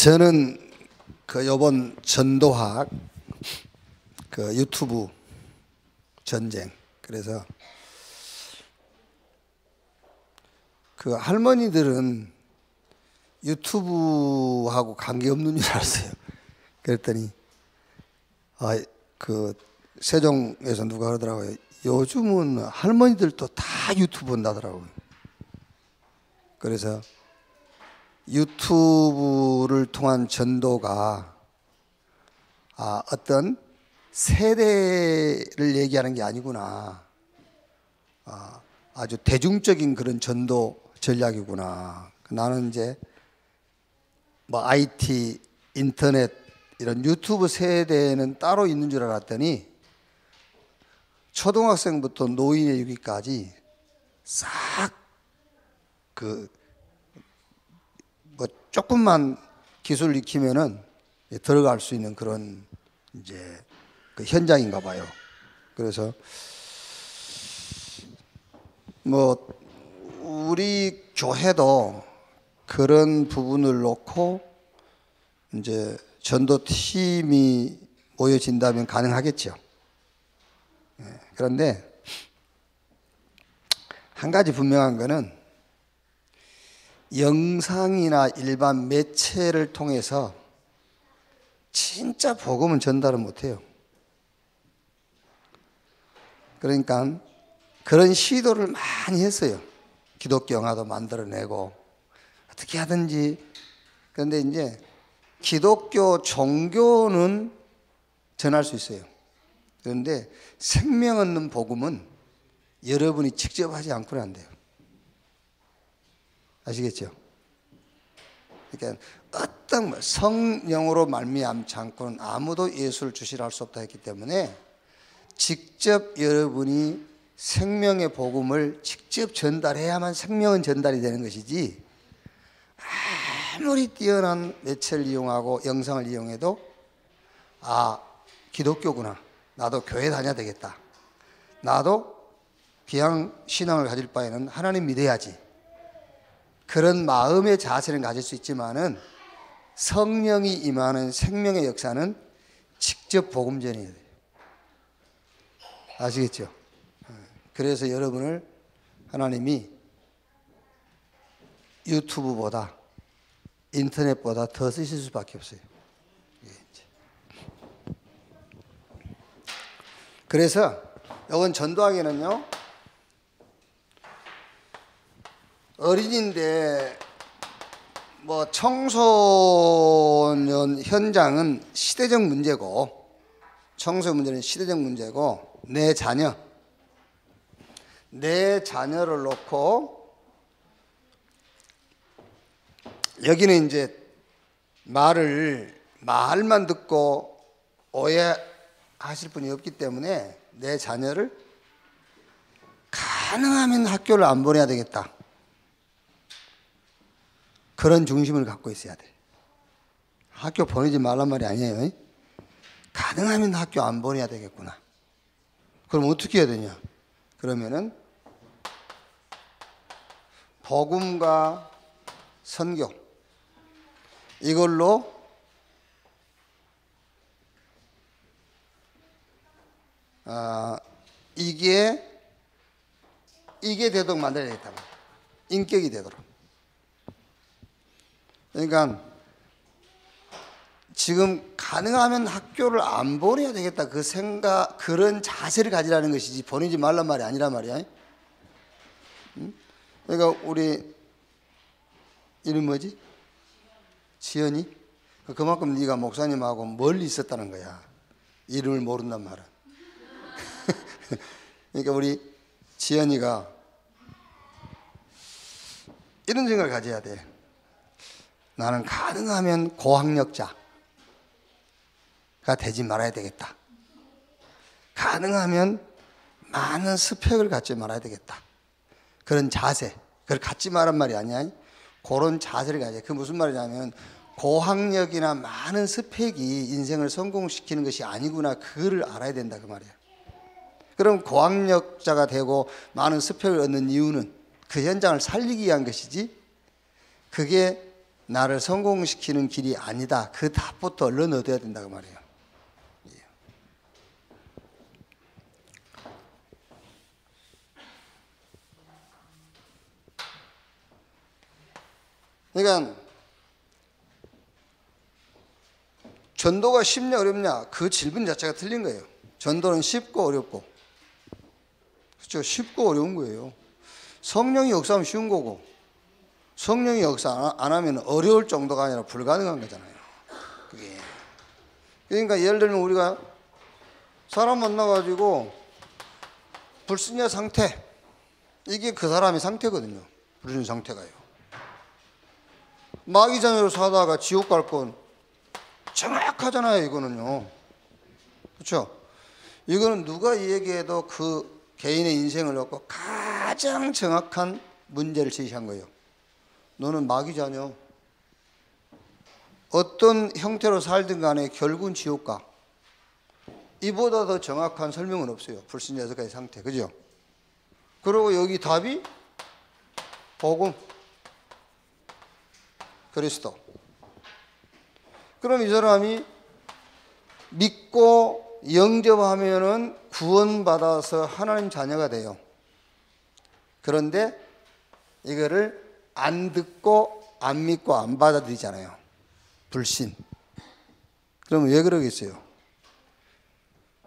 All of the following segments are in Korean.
저는 요번 전도학 유튜브 전쟁, 그래서 할머니들은 유튜브하고 관계없는 줄 알았어요. 그랬더니 세종에서 누가 그러더라고요. 요즘은 할머니들도 다 유튜브 한다더라고요. 그래서 유튜브를 통한 전도가 어떤 세대를 얘기하는 게 아니구나, 아주 대중적인 그런 전도 전략이구나. 나는 이제 IT, 인터넷 이런 유튜브 세대는 따로 있는 줄 알았더니 초등학생부터 노인에 이르기까지 싹 조금만 기술을 익히면은 들어갈 수 있는 그런 이제 현장인가 봐요. 그래서 우리 교회도 그런 부분을 놓고 이제 전도팀이 모여진다면 가능하겠죠. 그런데 한 가지 분명한 거는 영상이나 일반 매체를 통해서 진짜 복음은 전달을 못해요. 그러니까 그런 시도를 많이 했어요. 기독교 영화도 만들어내고 어떻게 하든지. 그런데 이제 기독교 종교는 전할 수 있어요. 그런데 생명 얻는 복음은 여러분이 직접 하지 않고는 안 돼요. 아시겠죠? 그러니까 어떤 성령으로 말미암지 않고는 아무도 예수를 주시라 할 수 없다 했기 때문에 직접 여러분이 생명의 복음을 직접 전달해야만 생명은 전달이 되는 것이지, 아무리 뛰어난 매체를 이용하고 영상을 이용해도 기독교구나, 나도 교회 다녀야 되겠다, 나도 비양 신앙을 가질 바에는 하나님 믿어야지, 그런 마음의 자세는 가질 수 있지만은 성령이 임하는 생명의 역사는 직접 복음 전해야 돼요. 아시겠죠? 그래서 여러분을 하나님이 유튜브보다 인터넷보다 더 쓰실 수밖에 없어요. 그래서 이건 전도하기는요, 어린인데 청소년 현장은 시대적 문제고, 청소년 문제는 시대적 문제고, 내 자녀를 놓고 여기는 이제 말만 듣고 오해하실 분이 없기 때문에 내 자녀를 가능하면 학교를 안 보내야 되겠다, 그런 중심을 갖고 있어야 돼. 학교 보내지 말란 말이 아니에요. 가능하면 학교 안 보내야 되겠구나. 그럼 어떻게 해야 되냐? 그러면은 복음과 선교, 이걸로 이게 되도록 만들어야 되겠다. 인격이 되도록. 그러니까 지금 가능하면 학교를 안 보내야 되겠다, 그 생각, 그런 자세를 가지라는 것이지 보내지 말란 말이 아니란 말이야. 그러니까 우리 이름 뭐지? 지연이? 그만큼 네가 목사님하고 멀리 있었다는 거야. 이름을 모른단 말은. 그러니까 우리 지연이가 이런 생각을 가져야 돼. 나는 가능하면 고학력자가 되지 말아야 되겠다. 가능하면 많은 스펙을 갖지 말아야 되겠다. 그런 자세, 그걸 갖지 말란 말이 아니야. 그런 자세를 가져야 돼. 그게 무슨 말이냐면 고학력이나 많은 스펙이 인생을 성공시키는 것이 아니구나, 그거를 알아야 된다, 그 말이야. 그럼 고학력자가 되고 많은 스펙을 얻는 이유는 그 현장을 살리기 위한 것이지, 그게 나를 성공시키는 길이 아니다. 그 답부터 얼른 얻어야 된다고 말이에요. 그러니까 전도가 쉽냐 어렵냐 그 질문 자체가 틀린 거예요. 전도는 쉽고 어렵고, 그렇죠? 쉽고 어려운 거예요. 성령이 역사하면 쉬운 거고, 성령이 역사 안 하면 어려울 정도가 아니라 불가능한 거잖아요. 그게. 그러니까 예를 들면 우리가 사람 만나가지고 불신자 상태, 이게 그 사람의 상태거든요. 불신 상태가요. 마귀 자녀로 사다가 지옥 갈 건 정확하잖아요. 이거는요. 그렇죠? 이거는 누가 얘기해도 그 개인의 인생을 놓고 가장 정확한 문제를 제시한 거예요. 너는 마귀 자녀. 어떤 형태로 살든 간에 결국은 지옥 가. 이보다 더 정확한 설명은 없어요. 불신자 여섯 가지 상태. 그죠? 그리고 여기 답이 복음. 그리스도. 그럼 이 사람이 믿고 영접하면은 구원받아서 하나님 자녀가 돼요. 그런데 이거를 안 듣고 안 믿고 안 받아들이잖아요. 불신. 그러면 왜 그러겠어요?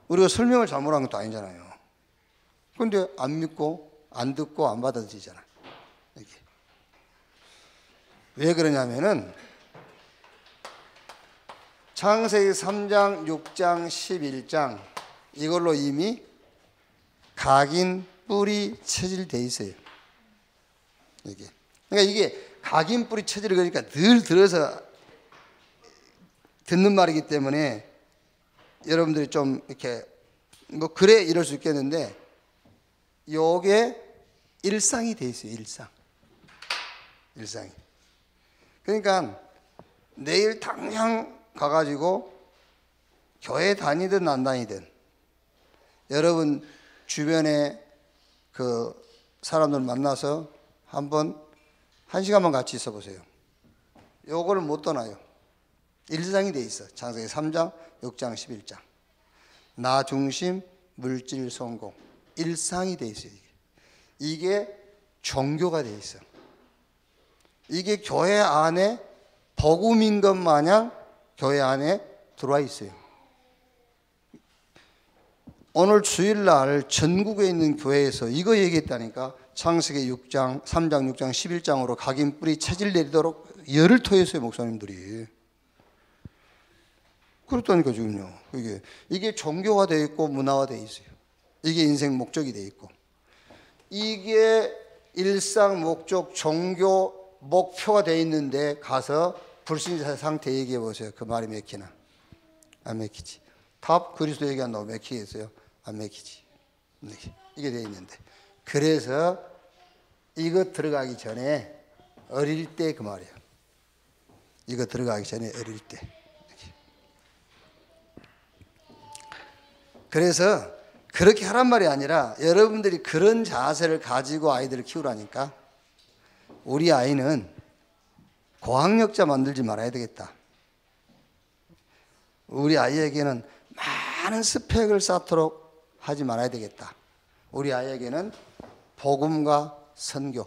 우리가 설명을 잘못한 것도 아니잖아요. 그런데 안 믿고 안 듣고 안 받아들이잖아요. 이게. 왜 그러냐면은 창세기 3장, 6장, 11장 이걸로 이미 각인, 뿌리, 체질돼 있어요. 이게. 그러니까 이게 각인, 뿌리, 체질을 그러니까 늘 들어서 듣는 말이기 때문에 여러분들이 좀 이렇게 뭐 그래 이럴 수 있겠는데 요게 일상이 돼 있어요. 일상이. 그러니까 내일 당장 가가지고 교회 다니든 안 다니든 여러분 주변에 그 사람들 만나서 한번 1시간만 같이 있어 보세요. 요거를 못 떠나요. 일상이 돼 있어. 창세기 3장, 6장, 11장. 나 중심, 물질 성공. 일상이 돼 있어요. 이게 종교가 돼 있어. 이게 교회 안에 복음인 것 마냥 교회 안에 들어와 있어요. 오늘 주일날 전국에 있는 교회에서 이거 얘기했다니까. 창세기 6장, 3장, 6장, 11장으로 각인 뿌리 체질 내리도록 열을 토했어요. 목사님들이. 그렇다니까 지금요. 이게 종교가 되어 있고 문화화 되어 있어요. 이게 인생 목적이 되어 있고. 이게 일상 목적 종교 목표가 되어 있는데 가서 불신자 상태 얘기해 보세요. 그 말이 맥히나? 안 맥히지. 탑 그리스도 얘기한다고 맥히겠어요? 안 맥히지. 이게 되어 있는데. 그래서 이거 들어가기 전에 어릴 때 그 말이에요. 이거 들어가기 전에 어릴 때. 그래서 그렇게 하란 말이 아니라 여러분들이 그런 자세를 가지고 아이들을 키우라니까. 우리 아이는 고학력자 만들지 말아야 되겠다. 우리 아이에게는 많은 스펙을 쌓도록 하지 말아야 되겠다. 우리 아이에게는 복음과 선교,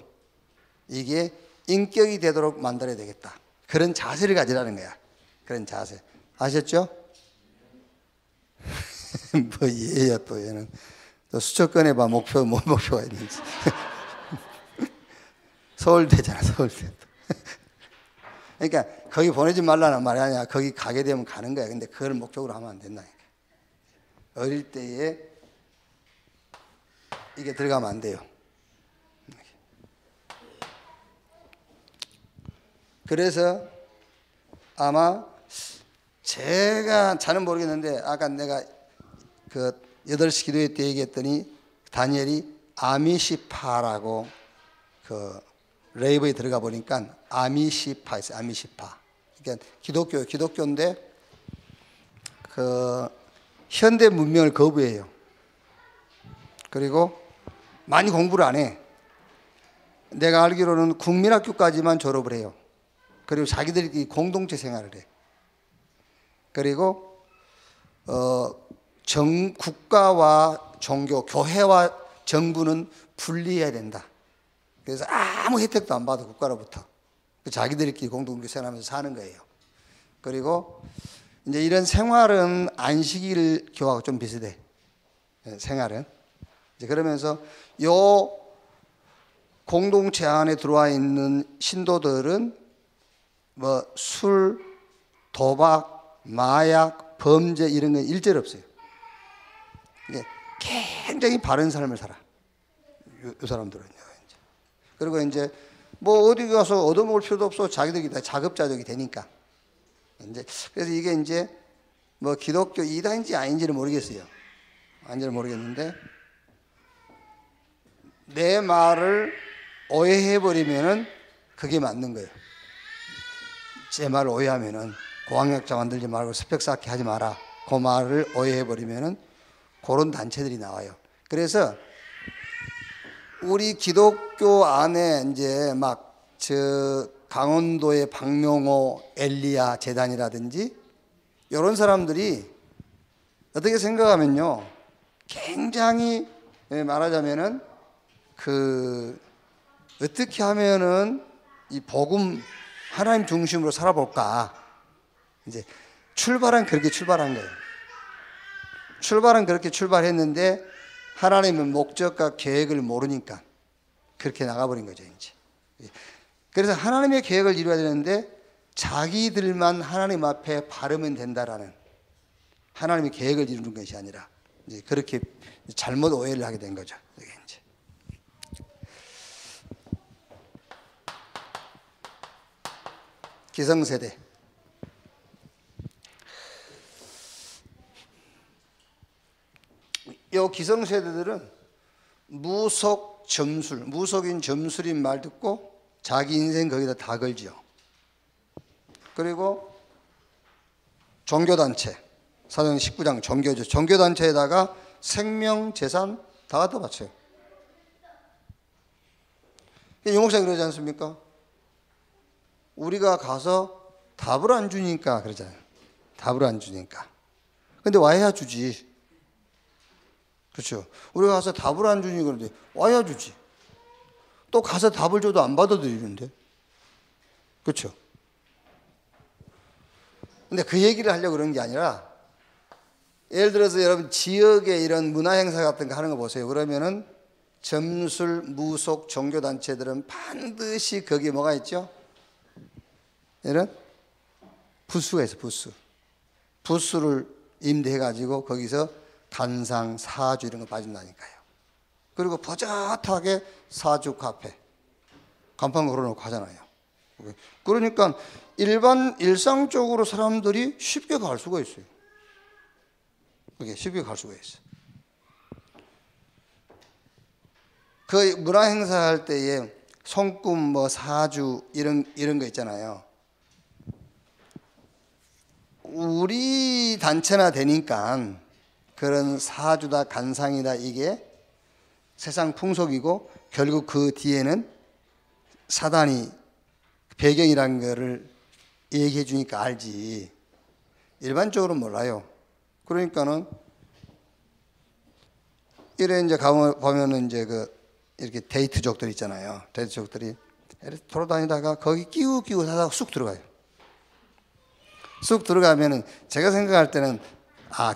이게 인격이 되도록 만들어야 되겠다. 그런 자세를 가지라는 거야. 그런 자세. 아셨죠? 뭐 얘야 또 얘는 또 수첩 꺼내봐. 목표 뭐 목표가 있는지. 서울대잖아. 서울대. 그러니까 거기 보내지 말라는 말이 아니야. 거기 가게 되면 가는 거야. 근데 그걸 목적으로 하면 안 된다니까. 어릴 때에 이게 들어가면 안 돼요. 그래서 아마 제가 잘은 모르겠는데 아까 내가 그 8시 기도회 때 얘기했더니 다니엘이 아미시파라고 그 레이버에 들어가 보니까 아미시파 있어요. 아미시파. 그러니까 기독교인데 그 현대 문명을 거부해요. 그리고 많이 공부를 안 해. 내가 알기로는 국민학교까지만 졸업을 해요. 그리고 자기들끼리 공동체 생활을 해. 그리고 국가와 종교, 교회와 정부는 분리해야 된다. 그래서 아무 혜택도 안 받아 국가로부터. 자기들끼리 공동체 생활하면서 사는 거예요. 그리고 이제 이런 생활은 안식일 교하고 좀 비슷해. 생활은. 이제 그러면서 요 공동체 안에 들어와 있는 신도들은 뭐 술, 도박, 마약, 범죄 이런 건 일절 없어요. 이게 굉장히 바른 삶을 살아. 이 사람들은요. 이제. 그리고 이제 뭐 어디 가서 얻어먹을 필요도 없어. 자기들이 다 자급자족이 되니까. 이제 그래서 이게 이제 뭐 기독교 이단인지 아닌지는 모르겠어요. 아닌지는 모르겠는데 내 말을 오해해버리면은 그게 맞는 거예요. 제 말을 오해하면은 고학력자 만들지 말고 스펙 쌓게 하지 마라. 그 말을 오해해버리면은 그런 단체들이 나와요. 그래서 우리 기독교 안에 이제 막 저 강원도의 박명호 엘리야 재단이라든지 이런 사람들이 어떻게 생각하면요, 굉장히 말하자면은 어떻게 하면은 이 복음 하나님 중심으로 살아볼까, 이제 출발은 그렇게 출발한 거예요. 출발은 그렇게 출발했는데 하나님은 목적과 계획을 모르니까 그렇게 나가버린 거죠, 이제. 그래서 하나님의 계획을 이루어야 되는데 자기들만 하나님 앞에 바르면 된다라는 하나님의 계획을 이루는 것이 아니라 이제 그렇게 잘못 오해를 하게 된 거죠. 이게 이제. 기성세대. 이 기성세대들은 무속 점술, 무속인 점술인 말 듣고 자기 인생 거기다 다 걸지요. 그리고 종교단체, 사도행 19장 종교죠. 종교단체에다가 생명, 재산 다 갖다 바쳐요. 유 목사님 그러지 않습니까? 우리가 가서 답을 안 주니까 그러잖아요. 답을 안 주니까. 근데 와야 주지. 그렇죠. 우리가 가서 답을 안 주니 그런데 와야 주지. 또 가서 답을 줘도 안 받아들이는데. 그렇죠. 근데 그 얘기를 하려고 그런 게 아니라, 예를 들어서 여러분 지역에 이런 문화행사 같은 거 하는 거 보세요. 그러면은 점술, 무속, 종교단체들은 반드시 거기에 뭐가 있죠? 이런 부스가 있어, 부스. 부스를 임대해가지고 거기서 단상, 사주 이런 거 빠진다니까요. 그리고 버젓하게 사주 카페 간판 걸어놓고 하잖아요. 그러니까 일상적으로 사람들이 쉽게 갈 수가 있어요. 그게 쉽게 갈 수가 있어요. 그 문화 행사 할 때에 손금, 뭐 사주 이런 거 있잖아요. 우리 단체나 되니까 그런 사주다 간상이다 이게 세상 풍속이고 결국 그 뒤에는 사단이 배경이라는 거를 얘기해 주니까 알지. 일반적으로 몰라요. 그러니까는 이래 이제 보면은 이제 이렇게 데이트족들 있잖아요. 데이트족들이 돌아다니다가 거기 끼우 하다가 쑥 들어가요. 쑥 들어가면은 제가 생각할 때는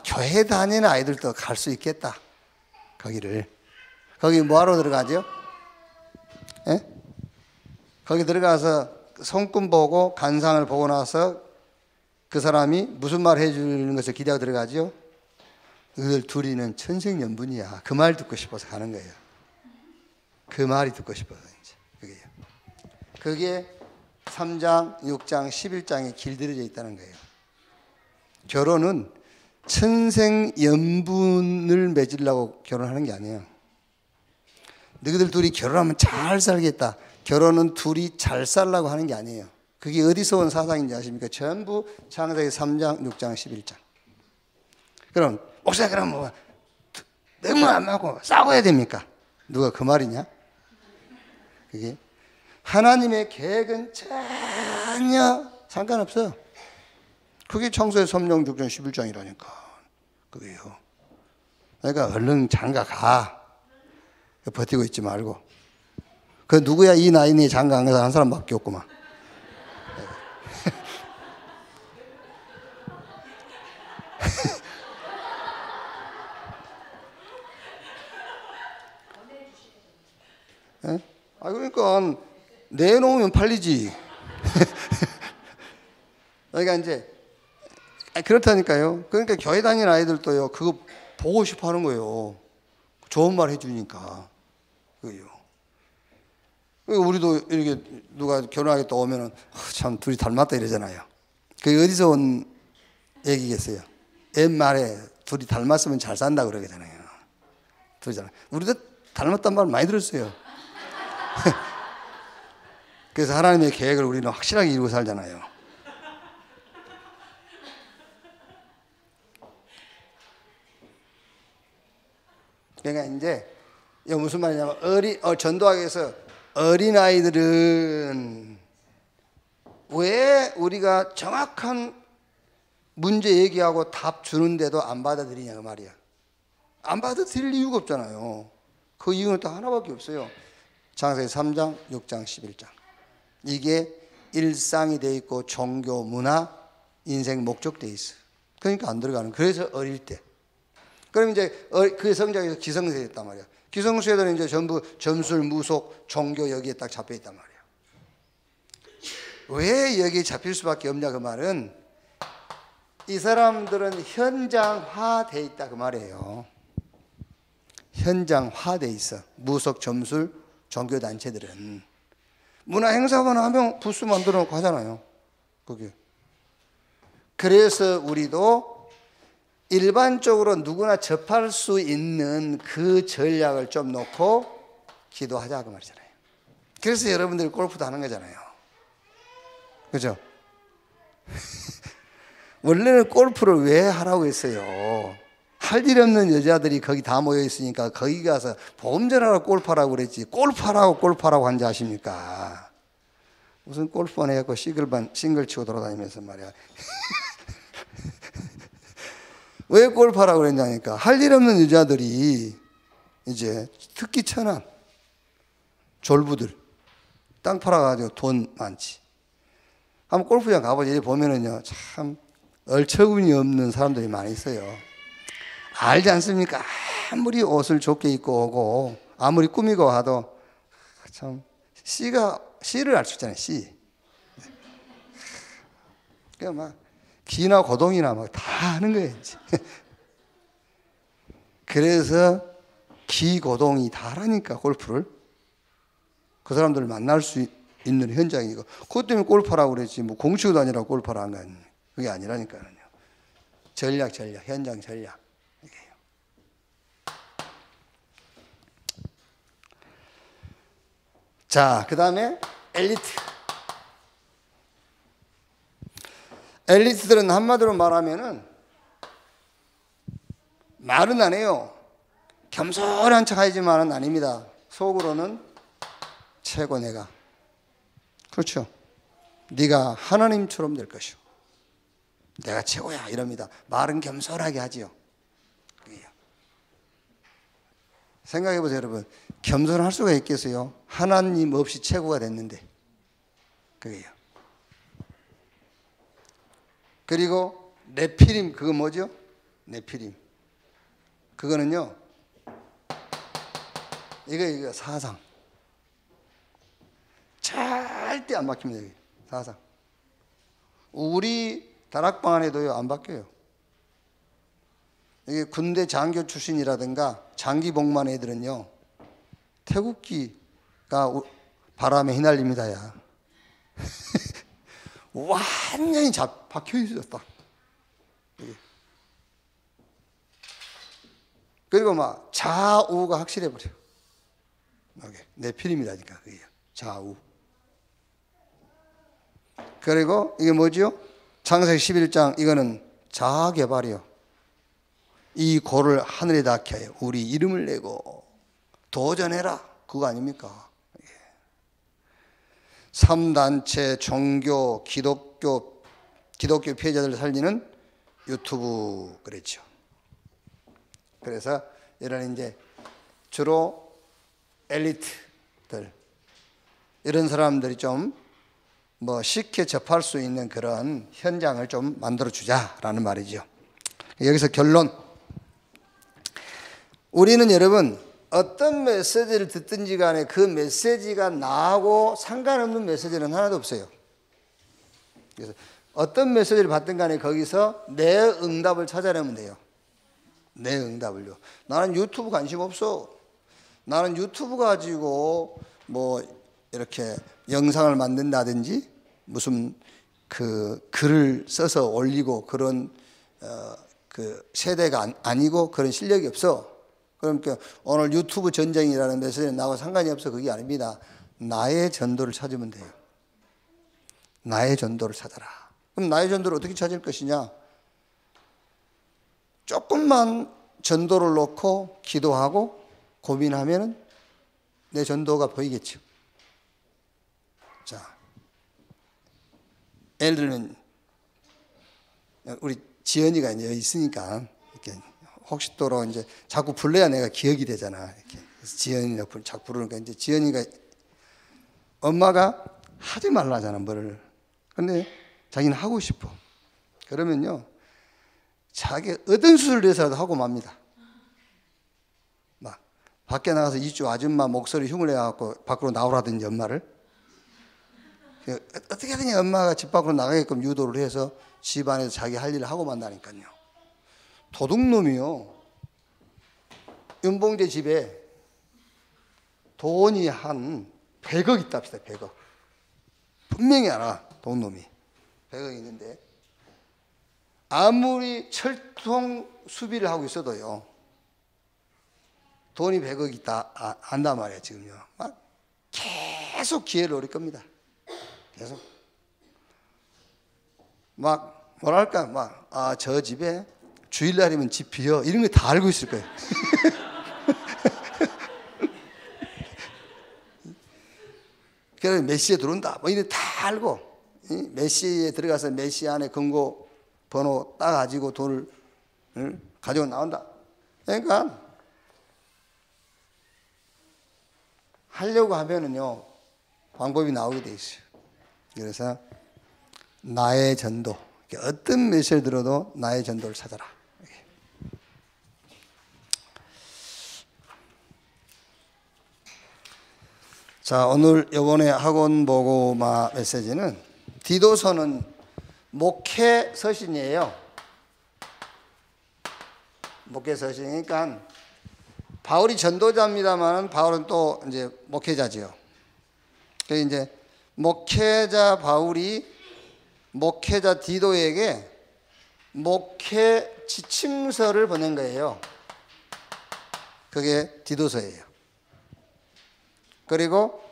교회 다니는 아이들도 갈 수 있겠다. 거기 뭐하러 들어가죠? 예? 거기 들어가서 손금 보고 간상을 보고 나서 그 사람이 무슨 말 해주는 것을 기대하고 들어가죠? 너희들 둘이는 천생연분이야. 그 말 듣고 싶어서 가는 거예요. 그 말이 듣고 싶어서 이제 그게요. 그게 3장, 6장, 11장에 길들여져 있다는 거예요. 결혼은 천생연분을 맺으려고 결혼하는 게 아니에요. 너희들 둘이 결혼하면 잘 살겠다. 결혼은 둘이 잘 살라고 하는 게 아니에요. 그게 어디서 온 사상인지 아십니까? 전부 창세기 3장, 6장, 11장. 그럼 목사님 그럼 뭐 너무 안 맞고 싸워야 됩니까? 누가 그 말이냐? 그게 하나님의 계획은 받냐? 상관없어요. 그게 창세기 3장 6장 11장이라니까. 그게요. 그러니까 얼른 장가 가. 버티고 있지 말고. 그 누구야? 이 나이 내 장가 안 가서 한 사람밖에 없구만. 예? 아, 그러니까 내놓으면 팔리지. 그러니까 이제 그렇다니까요. 그러니까 교회 다니는 아이들도요, 그거 보고 싶어 하는 거예요. 좋은 말 해주니까. 그요. 우리도 이렇게 누가 결혼하겠다 오면은 참 둘이 닮았다 이러잖아요. 그게 어디서 온 얘기겠어요? 옛말에 둘이 닮았으면 잘 산다 그러잖아요. 둘이 우리도 닮았단 말 많이 들었어요. 그래서 하나님의 계획을 우리는 확실하게 이루고 살잖아요. 그러니까 이제 이게 무슨 말이냐면 전도하기 위해서 어린아이들은 왜 우리가 정확한 문제 얘기하고 답 주는데도 안 받아들이냐 그 말이야. 안 받아들일 이유가 없잖아요. 그 이유는 딱 하나밖에 없어요. 창세기 3장, 6장, 11장. 이게 일상이 돼 있고 종교, 문화, 인생 목적 돼 있어. 그러니까 안 들어가는. 그래서 어릴 때. 그럼 이제 그 성장에서 기성세대 했단 말이야. 기성세대는 이제 전부 점술, 무속, 종교 여기에 딱 잡혀 있단 말이야. 왜 여기에 잡힐 수밖에 없냐 그 말은 이 사람들은 현장화돼 있다 그 말이에요. 현장화돼 있어. 무속, 점술, 종교 단체들은 문화 행사거나 하면 부스 만들어 놓고 하잖아요. 그게. 그래서 우리도 일반적으로 누구나 접할 수 있는 그 전략을 좀 놓고 기도하자 그 말이잖아요. 그래서 여러분들이 골프도 하는 거잖아요. 그죠? 원래는 골프를 왜 하라고 했어요? 할 일 없는 여자들이 거기 다 모여 있으니까 거기 가서 보험전화로 골프하라고 그랬지 골프하라고 한지 아십니까? 무슨 골프만 해갖고 싱글 치고 돌아다니면서 말이야. 왜 골프하라고 그랬냐니까 할 일 없는 여자들이 이제 특히 천한 졸부들 땅 팔아가지고 돈 많지. 한번 골프장 가보지. 보면은요 참 얼처구니 없는 사람들이 많이 있어요. 알지 않습니까? 아무리 옷을 좋게 입고 오고 아무리 꾸미고 와도 참 씨를 알 수 있잖아요. 씨. 그러니까 막 기나 고동이나 막 다 하는 거예요. 그래서 기, 고동이 다 하라니까 골프를. 그 사람들을 만날 수 있는 현장이고 그것 때문에 골프하라고 그랬지 뭐 공치고 다니라고 골프하라 한 거 아니에요. 그게 아니라니까요. 전략, 현장 전략. 이게요. 자, 그 다음에 엘리트들은 한마디로 말하면은 말은 안 해요. 겸손한 척 하지만은 아닙니다. 속으로는 최고 내가. 그렇죠. 네가 하나님처럼 될 것이오. 내가 최고야 이럽니다. 말은 겸손하게 하지요. 생각해 보세요, 여러분. 겸손할 수가 있겠어요? 하나님 없이 최고가 됐는데. 그게요. 그리고 네피림 그거 뭐죠? 네피림. 그거는요. 이거 사상. 절대 안 바뀝니다. 여기. 사상. 우리 다락방 안에도요 안 바뀌어요. 이게 군대 장교 출신이라든가 장기복만 애들은요 태극기가 바람에 휘날립니다. 야. 완전히 박혀 있었다. 그리고 막 좌우가 확실해 버려. 내 필름이라니까 그게 좌우. 그리고 이게 뭐죠? 창세기 11장 이거는 자아개발이요. 이 고를 하늘에 닿게 하여 우리 이름을 내고 도전해라. 그거 아닙니까? 3단체, 종교, 기독교 피해자들을 살리는 유튜브 그랬죠. 그래서 이런 이제 주로 엘리트들 이런 사람들이 좀 뭐 쉽게 접할 수 있는 그런 현장을 좀 만들어 주자라는 말이죠. 여기서 결론. 우리는 여러분 어떤 메시지를 듣든지 간에 그 메시지가 나하고 상관없는 메시지는 하나도 없어요. 그래서 어떤 메시지를 받든 간에 거기서 내 응답을 찾아내면 돼요. 내 응답을요. 나는 유튜브 관심 없어. 나는 유튜브 가지고 뭐 이렇게 영상을 만든다든지 무슨 그 글을 써서 올리고 그런 그 세대가 아니고 그런 실력이 없어. 그러니까 오늘 유튜브 전쟁이라는 메시지는 나하고 상관이 없어. 그게 아닙니다. 나의 전도를 찾으면 돼요. 나의 전도를 찾아라. 그럼 나의 전도를 어떻게 찾을 것이냐? 조금만 전도를 놓고 기도하고 고민하면 내 전도가 보이겠죠. 자, 예를 들면 우리 지연이가 이제 여기 있으니까 이렇게 혹시 또로 이제 자꾸 불러야 내가 기억이 되잖아. 이렇게 지연이가 자꾸 부르니까 이제 지연이가 엄마가 하지 말라잖아 뭐를. 근데 자기는 하고 싶어. 그러면요 자기 얻은 수를 내서라도 하고 맙니다. 막 밖에 나가서 이주 아줌마 목소리 흉을 내갖고 밖으로 나오라든지 엄마를 어떻게 하든지 엄마가 집 밖으로 나가게끔 유도를 해서 집 안에서 자기 할 일을 하고 만다니까요. 도둑놈이요. 윤봉재 집에 돈이 한 100억 있다 합시다. 100억. 분명히 알아. 도둑놈이 100억 있는데 아무리 철통 수비를 하고 있어도요 돈이 100억 있다 안단 말이야. 지금요 막 계속 기회를 노릴 겁니다. 계속 막 뭐랄까 막 저 집에 주일날이면 집 비어 이런 거 다 알고 있을 거예요. 그래서 몇 시에 들어온다 뭐 이런 다 알고 몇 시에 들어가서 몇 시 안에 금고 번호 따가지고 돈을 가지고 나온다. 그러니까 하려고 하면은요 방법이 나오게 돼 있어요. 그래서 나의 전도, 어떤 메시지를 들어도 나의 전도를 찾아라. 자, 오늘 이번에 학원 보고마 메시지는 디도서는 목회 서신이에요. 목회 서신이니까 바울이 전도자입니다만 바울은 또 이제 목회자지요. 그래서 이제 목회자 바울이 목회자 디도에게 목회 지침서를 보낸 거예요. 그게 디도서예요. 그리고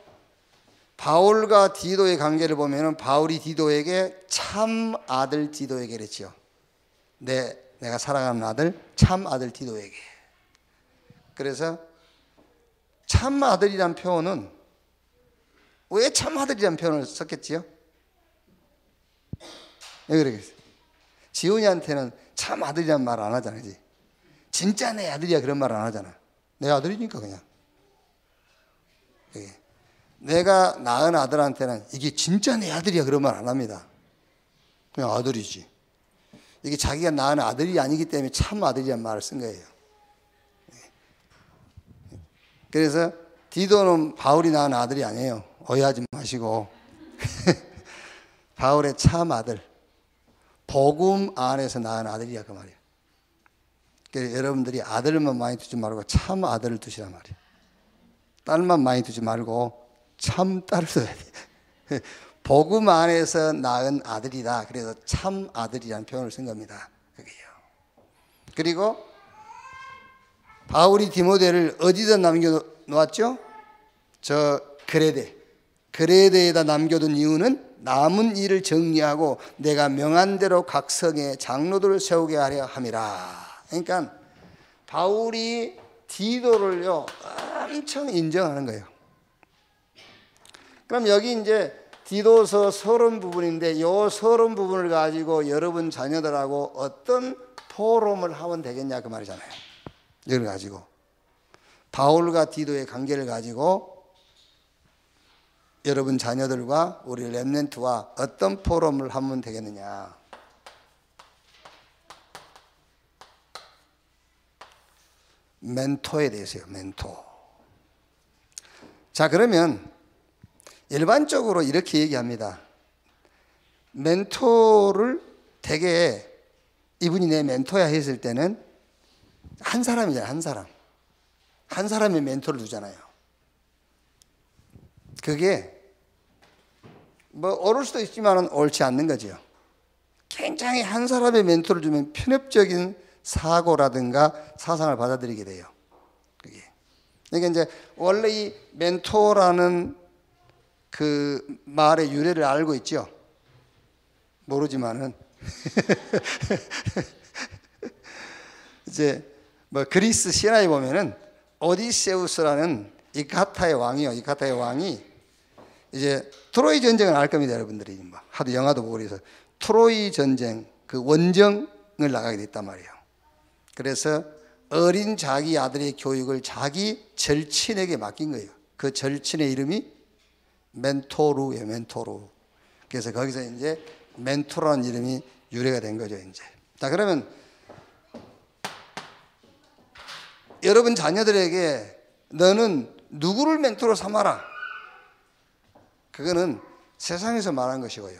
바울과 디도의 관계를 보면은 바울이 디도에게 참 아들 디도에게 그랬죠. 내가 사랑하는 아들 참 아들 디도에게. 그래서 참 아들이란 표현은 왜 참 아들이란 표현을 썼겠지요? 왜 그러겠어요? 지훈이한테는 참 아들이란 말 안 하잖아, 그지? 진짜 내 아들이야 그런 말 안 하잖아. 내 아들이니까 그냥. 내가 낳은 아들한테는 이게 진짜 내 아들이야 그런 말 안 합니다. 그냥 아들이지. 이게 자기가 낳은 아들이 아니기 때문에 참 아들이란 말을 쓴 거예요. 그래서 디도는 바울이 낳은 아들이 아니에요. 오해하지 마시고 바울의 참 아들, 복음 안에서 낳은 아들이야 그 말이에요. 그래서 여러분들이 아들만 많이 두지 말고 참 아들을 두시란 말이에요. 딸만 많이 두지 말고 참 딸을 둬야 돼. 복음 안에서 낳은 아들이다. 그래서 참 아들이라는 표현을 쓴 겁니다. 그게요. 그리고 바울이 디모데를 어디다 남겨놓았죠? 저 그레데에다 남겨둔 이유는 남은 일을 정리하고 내가 명한 대로 각 성에 장로들을 세우게 하려 함이라. 그러니까 바울이 디도를요 엄청 인정하는 거예요. 그럼 여기 이제 디도서 서론 부분인데 이 서론 부분을 가지고 여러분 자녀들하고 어떤 포럼을 하면 되겠냐 그 말이잖아요. 이걸 가지고 바울과 디도의 관계를 가지고 여러분 자녀들과 우리 렘넌트와 어떤 포럼을 하면 되겠느냐. 멘토에 대해서요. 멘토. 자, 그러면 일반적으로 이렇게 얘기합니다. 멘토를 되게 이분이 내 멘토야 했을 때는 한 사람이잖아요. 한 사람. 한 사람의 멘토를 두잖아요. 그게 뭐 옳을 수도 있지만 옳지 않는 거죠. 굉장히 한 사람의 멘토를 주면 편협적인 사고라든가 사상을 받아들이게 돼요. 그게. 그러니까 이제 원래 이 멘토라는 그 말의 유래를 알고 있죠. 모르지만은 이제 뭐 그리스 신화에 보면은 오디세우스라는 이카타의 왕이요. 이카타의 왕이 이제 트로이 전쟁을 알 겁니다, 여러분들이. 뭐 하도 영화도 보고 그래서 트로이 전쟁 그 원정을 나가게 됐단 말이에요. 그래서 어린 자기 아들의 교육을 자기 절친에게 맡긴 거예요. 그 절친의 이름이 멘토루예요, 멘토루. 그래서 거기서 이제 멘토라는 이름이 유래가 된 거죠, 이제. 자, 그러면 여러분 자녀들에게 너는 누구를 멘토로 삼아라. 그거는 세상에서 말한 것이고요.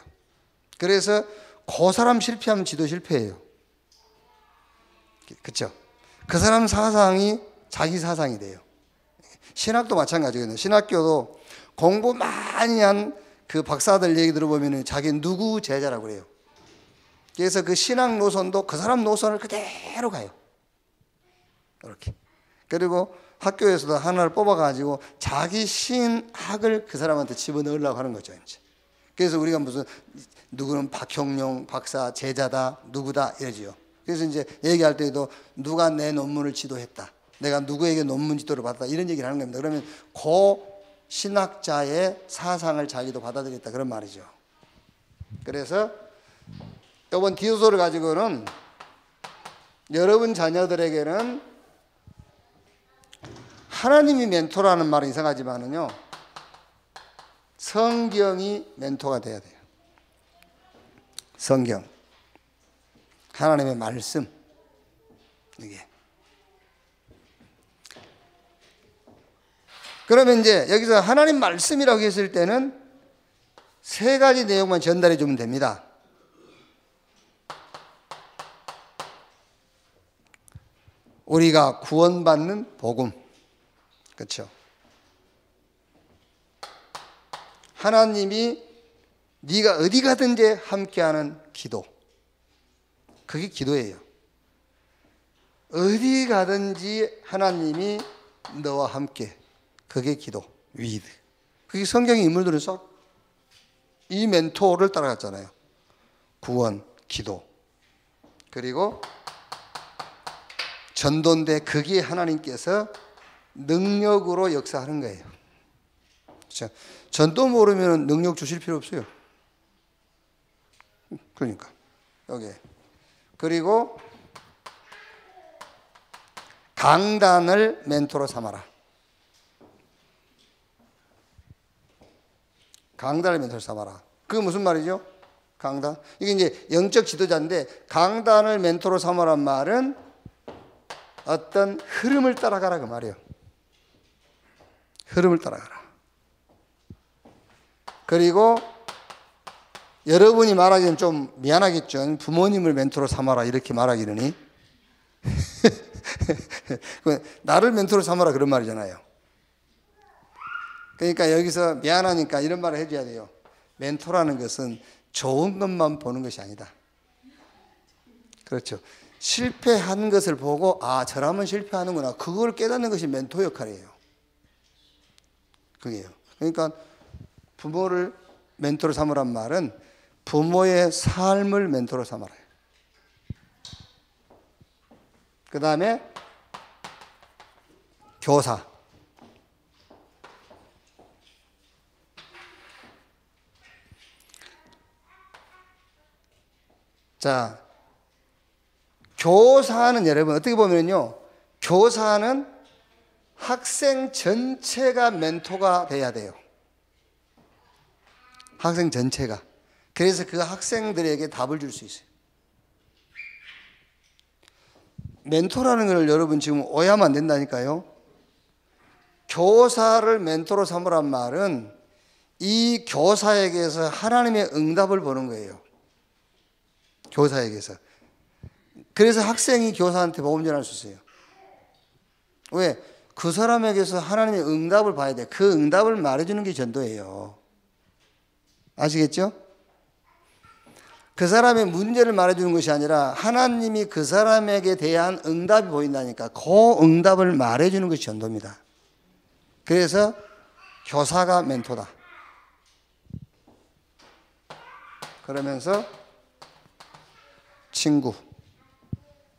그래서 그 사람 실패하면 지도 실패해요. 그렇죠? 그 사람 사상이 자기 사상이 돼요. 신학도 마찬가지거든요. 신학교도 공부 많이 한 그 박사들 얘기 들어보면 자기 누구 제자라고 그래요. 그래서 그 신학 노선도 그 사람 노선을 그대로 가요. 이렇게. 그리고 학교에서도 하나를 뽑아가지고 자기 신학을 그 사람한테 집어넣으려고 하는 거죠, 이제. 그래서 우리가 무슨 누구는 박형룡 박사 제자다, 누구다 이러지요. 그래서 이제 얘기할 때도 누가 내 논문을 지도했다, 내가 누구에게 논문 지도를 받았다 이런 얘기를 하는 겁니다. 그러면 그 신학자의 사상을 자기도 받아들였다 그런 말이죠. 그래서 이번 디도서를 가지고는 여러분 자녀들에게는 하나님이 멘토라는 말은 이상하지만은요, 성경이 멘토가 돼야 돼요. 성경, 하나님의 말씀, 이게. 그러면 이제 여기서 하나님 말씀이라고 했을 때는 세 가지 내용만 전달해 주면 됩니다. 우리가 구원받는 복음, 그렇죠? 하나님이 네가 어디 가든지 함께하는 기도, 그게 기도예요. 어디 가든지 하나님이 너와 함께, 그게 기도, with. 그게 성경의 인물들은 싹 이 멘토를 따라갔잖아요. 구원, 기도, 그리고 전도인데 그게 하나님께서 능력으로 역사하는 거예요. 그렇죠? 전도 모르면 능력 주실 필요 없어요. 그러니까 여기. 그리고 강단을 멘토로 삼아라. 강단을 멘토로 삼아라. 그게 무슨 말이죠? 강단. 이게 이제 영적 지도자인데 강단을 멘토로 삼아란 말은 어떤 흐름을 따라가라 그 말이에요. 흐름을 따라가라. 그리고 여러분이 말하기는 좀 미안하겠죠. 부모님을 멘토로 삼아라 이렇게 말하기는 나를 멘토로 삼아라 그런 말이잖아요. 그러니까 여기서 미안하니까 이런 말을 해줘야 돼요. 멘토라는 것은 좋은 것만 보는 것이 아니다. 그렇죠. 실패한 것을 보고 아 저라면 실패하는구나, 그걸 깨닫는 것이 멘토 역할이에요. 그게요. 그러니까 부모를 멘토로 삼으란 말은 부모의 삶을 멘토로 삼아라. 그 다음에 교사. 자, 교사는 여러분 어떻게 보면요, 교사는 학생 전체가 멘토가 돼야 돼요. 학생 전체가. 그래서 그 학생들에게 답을 줄 수 있어요. 멘토라는 걸 여러분 지금 오해하면 안 된다니까요. 교사를 멘토로 삼으란 말은 이 교사에게서 하나님의 응답을 보는 거예요. 교사에게서. 그래서 학생이 교사한테 복음 전할 수 있어요. 왜? 그 사람에게서 하나님의 응답을 봐야 돼. 그 응답을 말해주는 게 전도예요. 아시겠죠? 그 사람의 문제를 말해주는 것이 아니라 하나님이 그 사람에게 대한 응답이 보인다니까 그 응답을 말해주는 것이 전도입니다. 그래서 교사가 멘토다. 그러면서 친구.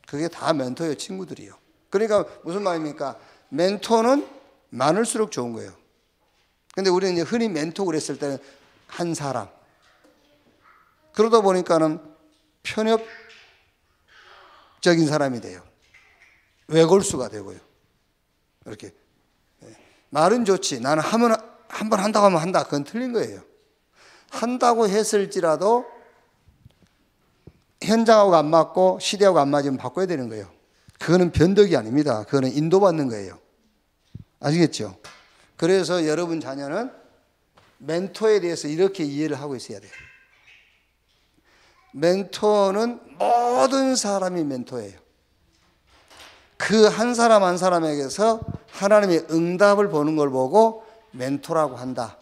그게 다 멘토예요. 친구들이요. 그러니까 무슨 말입니까? 멘토는 많을수록 좋은 거예요. 근데 우리는 이제 흔히 멘토 그랬을 때는 한 사람. 그러다 보니까는 편협적인 사람이 돼요. 외골수가 되고요. 이렇게. 말은 좋지. 나는 한 번 한다고 하면 한다. 그건 틀린 거예요. 한다고 했을지라도 현장하고 안 맞고 시대하고 안 맞으면 바꿔야 되는 거예요. 그거는 변덕이 아닙니다. 그거는 인도받는 거예요. 아시겠죠? 그래서 여러분 자녀는 멘토에 대해서 이렇게 이해를 하고 있어야 돼요. 멘토는 모든 사람이 멘토예요. 그 한 사람 한 사람에게서 하나님의 응답을 보는 걸 보고 멘토라고 한다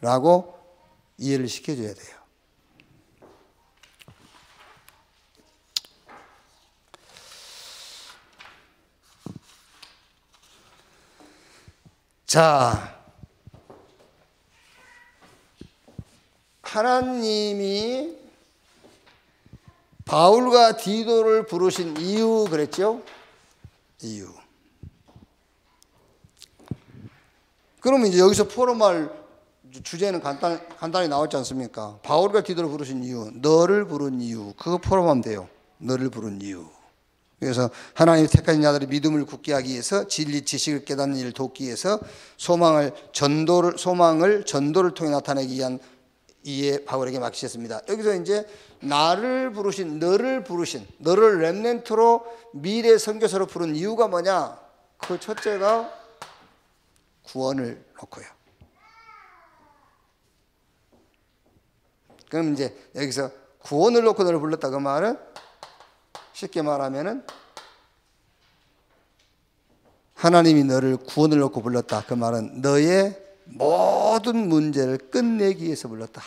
라고 이해를 시켜줘야 돼요. 자, 하나님이 바울과 디도를 부르신 이유 그랬죠? 이유. 그러면 이제 여기서 포럼할 주제는 간단히 나왔지 않습니까? 바울과 디도를 부르신 이유, 너를 부른 이유, 그거 포럼하면 돼요. 너를 부른 이유. 그래서 하나님이 택하신 자들의 믿음을 굳게 하기 위해서 진리 지식을 깨닫는 일을 돕기 위해서 소망을 전도를 통해 나타내기 위한 이에 바울에게 맡기셨습니다. 여기서 이제 나를 부르신, 너를 부르신, 너를 렘넌트로 미래 선교사로 부른 이유가 뭐냐? 그 첫째가 구원을 놓고요. 그럼 이제 여기서 구원을 놓고 너를 불렀다 그 말은 쉽게 말하면은 하나님이 너를 구원을 놓고 불렀다 그 말은 너의 모든 문제를 끝내기 위해서 불렀다.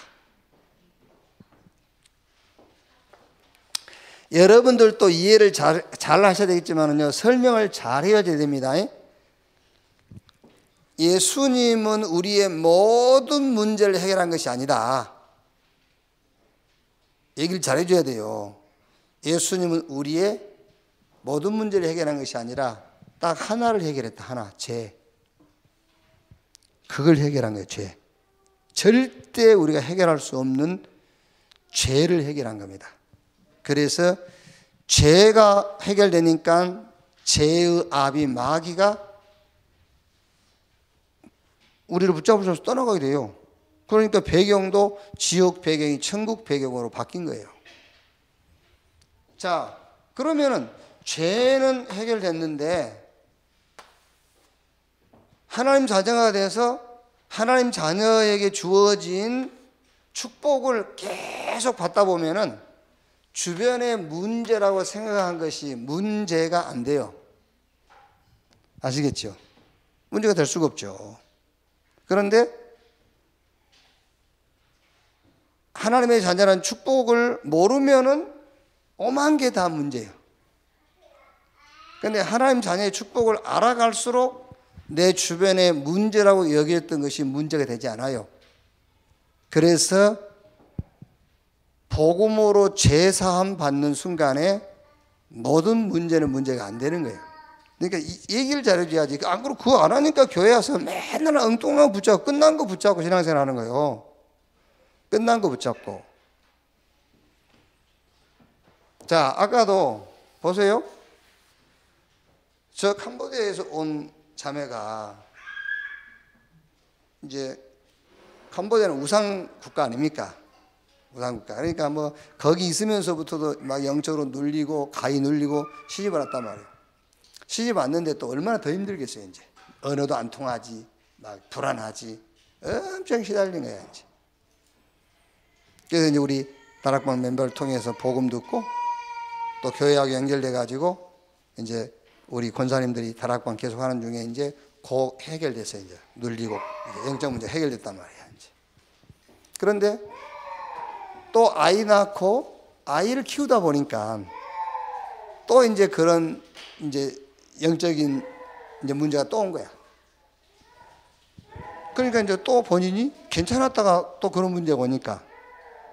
여러분들도 이해를 잘 하셔야 되겠지만요, 설명을 잘 해야 됩니다. 예수님은 우리의 모든 문제를 해결한 것이 아니다. 얘기를 잘 해줘야 돼요. 예수님은 우리의 모든 문제를 해결한 것이 아니라 딱 하나를 해결했다. 하나, 죄. 그걸 해결한 거예요. 죄. 절대 우리가 해결할 수 없는 죄를 해결한 겁니다. 그래서 죄가 해결되니까 죄의 아비 마귀가 우리를 붙잡으셔서 떠나가게 돼요. 그러니까 배경도 지옥 배경이 천국 배경으로 바뀐 거예요. 자, 그러면은 죄는 해결됐는데 하나님 자녀가 돼서 하나님 자녀에게 주어진 축복을 계속 받다 보면은 주변의 문제라고 생각한 것이 문제가 안 돼요. 아시겠죠? 문제가 될 수가 없죠. 그런데 하나님의 자녀라는 축복을 모르면은 오만 개 다 문제예요. 그런데 하나님 자녀의 축복을 알아갈수록 내 주변에 문제라고 여겼던 것이 문제가 되지 않아요. 그래서 복음으로 죄사함 받는 순간에 모든 문제는 문제가 안 되는 거예요. 그러니까 이 얘기를 잘해줘야지. 안 그러고 그거 안 하니까 교회 와서 맨날 엉뚱한 거 붙잡고 끝난 거 붙잡고 신앙생활 하는 거예요. 끝난 거 붙잡고. 자, 아까도 보세요. 저 캄보디아에서 온 자매가 이제 캄보디아는 우상 국가 아닙니까? 우상 국가. 그러니까 뭐 거기 있으면서부터도 막 영적으로 눌리고 가히 눌리고 시집 왔단 말이에요. 시집 왔는데 또 얼마나 더 힘들겠어요, 이제. 언어도 안 통하지, 막 불안하지, 엄청 시달린 거야, 이제. 그래서 이제 우리 다락방 멤버를 통해서 복음 듣고 또 교회하고 연결돼 가지고 이제 우리 권사님들이 다락방 계속 하는 중에 이제 고 해결됐어요, 이제. 눌리고 이제 영적 문제 해결됐단 말이야, 이제. 그런데 또 아이 낳고 아이를 키우다 보니까 또 이제 그런 이제 영적인 이제 문제가 또 온 거야. 그러니까 이제 또 본인이 괜찮았다가 또 그런 문제가 오니까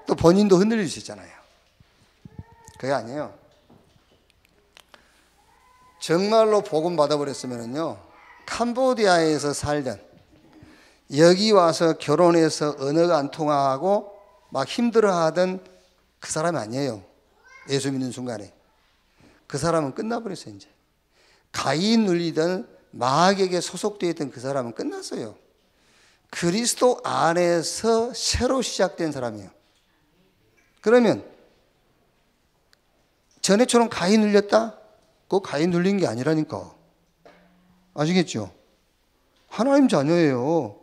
또 본인도 흔들릴 수 있잖아요. 그게 아니에요. 정말로 복음 받아버렸으면요, 캄보디아에서 살던, 여기 와서 결혼해서 언어가 안 통하고 막 힘들어하던 그 사람이 아니에요. 예수 믿는 순간에. 그 사람은 끝나버렸어요, 이제. 가히 눌리던 마귀에게 소속되어 있던 그 사람은 끝났어요. 그리스도 안에서 새로 시작된 사람이에요. 그러면 전에처럼 가히 눌렸다? 그거 가히 눌린 게 아니라니까. 아시겠죠? 하나님 자녀예요.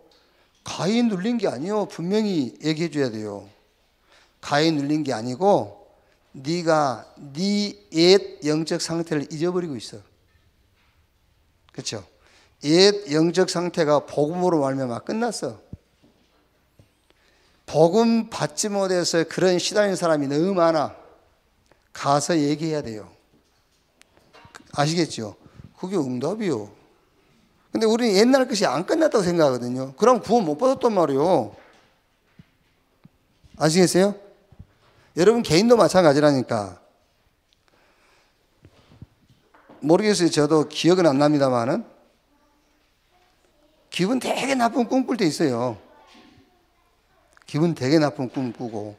가히 눌린 게 아니에요. 분명히 얘기해 줘야 돼요. 가히 눌린 게 아니고 네가 네 옛 영적 상태를 잊어버리고 있어. 그렇죠? 옛 영적 상태가 복음으로 말미암아 끝났어. 복음 받지 못해서 그런 시달린 사람이 너무 많아. 가서 얘기해야 돼요. 아시겠죠? 그게 응답이요. 근데 우리는 옛날 것이 안 끝났다고 생각하거든요. 그럼 구원 못 받았단 말이에요. 아시겠어요? 여러분 개인도 마찬가지라니까. 모르겠어요. 저도 기억은 안 납니다만은 기분 되게 나쁜 꿈 꿀 때 있어요. 기분 되게 나쁜 꿈 꾸고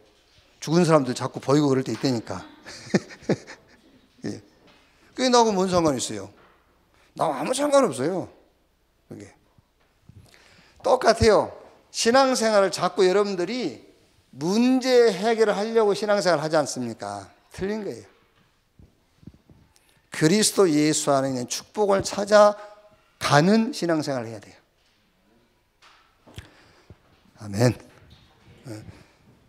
죽은 사람들 자꾸 보이고 그럴 때 있다니까. 예. 그게 나하고 뭔 상관이 있어요? 나하고 아무 상관없어요. 그게 똑같아요. 신앙생활을 자꾸 여러분들이 문제 해결을 하려고 신앙생활을 하지 않습니까? 틀린 거예요. 그리스도 예수 안에 있는 축복을 찾아가는 신앙생활을 해야 돼요. 아멘.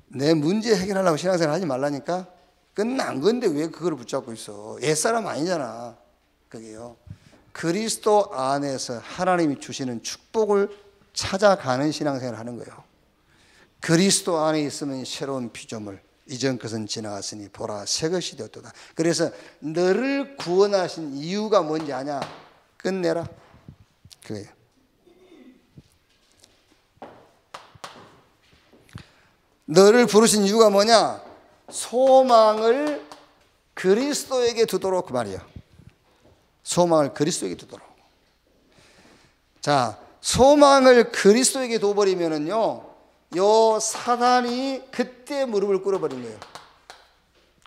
내 문제 해결하려고 신앙생활 하지 말라니까? 끝난 건데 왜 그걸 붙잡고 있어? 옛사람 아니잖아. 그게요. 그리스도 안에서 하나님이 주시는 축복을 찾아가는 신앙생활을 하는 거예요. 그리스도 안에 있으면 새로운 피조물, 이전 것은 지나갔으니 보라 새 것이 되었도다. 그래서 너를 구원하신 이유가 뭔지 아냐? 끝내라. 그래요. 너를 부르신 이유가 뭐냐? 소망을 그리스도에게 두도록, 그 말이에요. 소망을 그리스도에게 두도록. 자, 소망을 그리스도에게 둬버리면은요, 요 사단이 그때 무릎을 꿇어버린 거예요.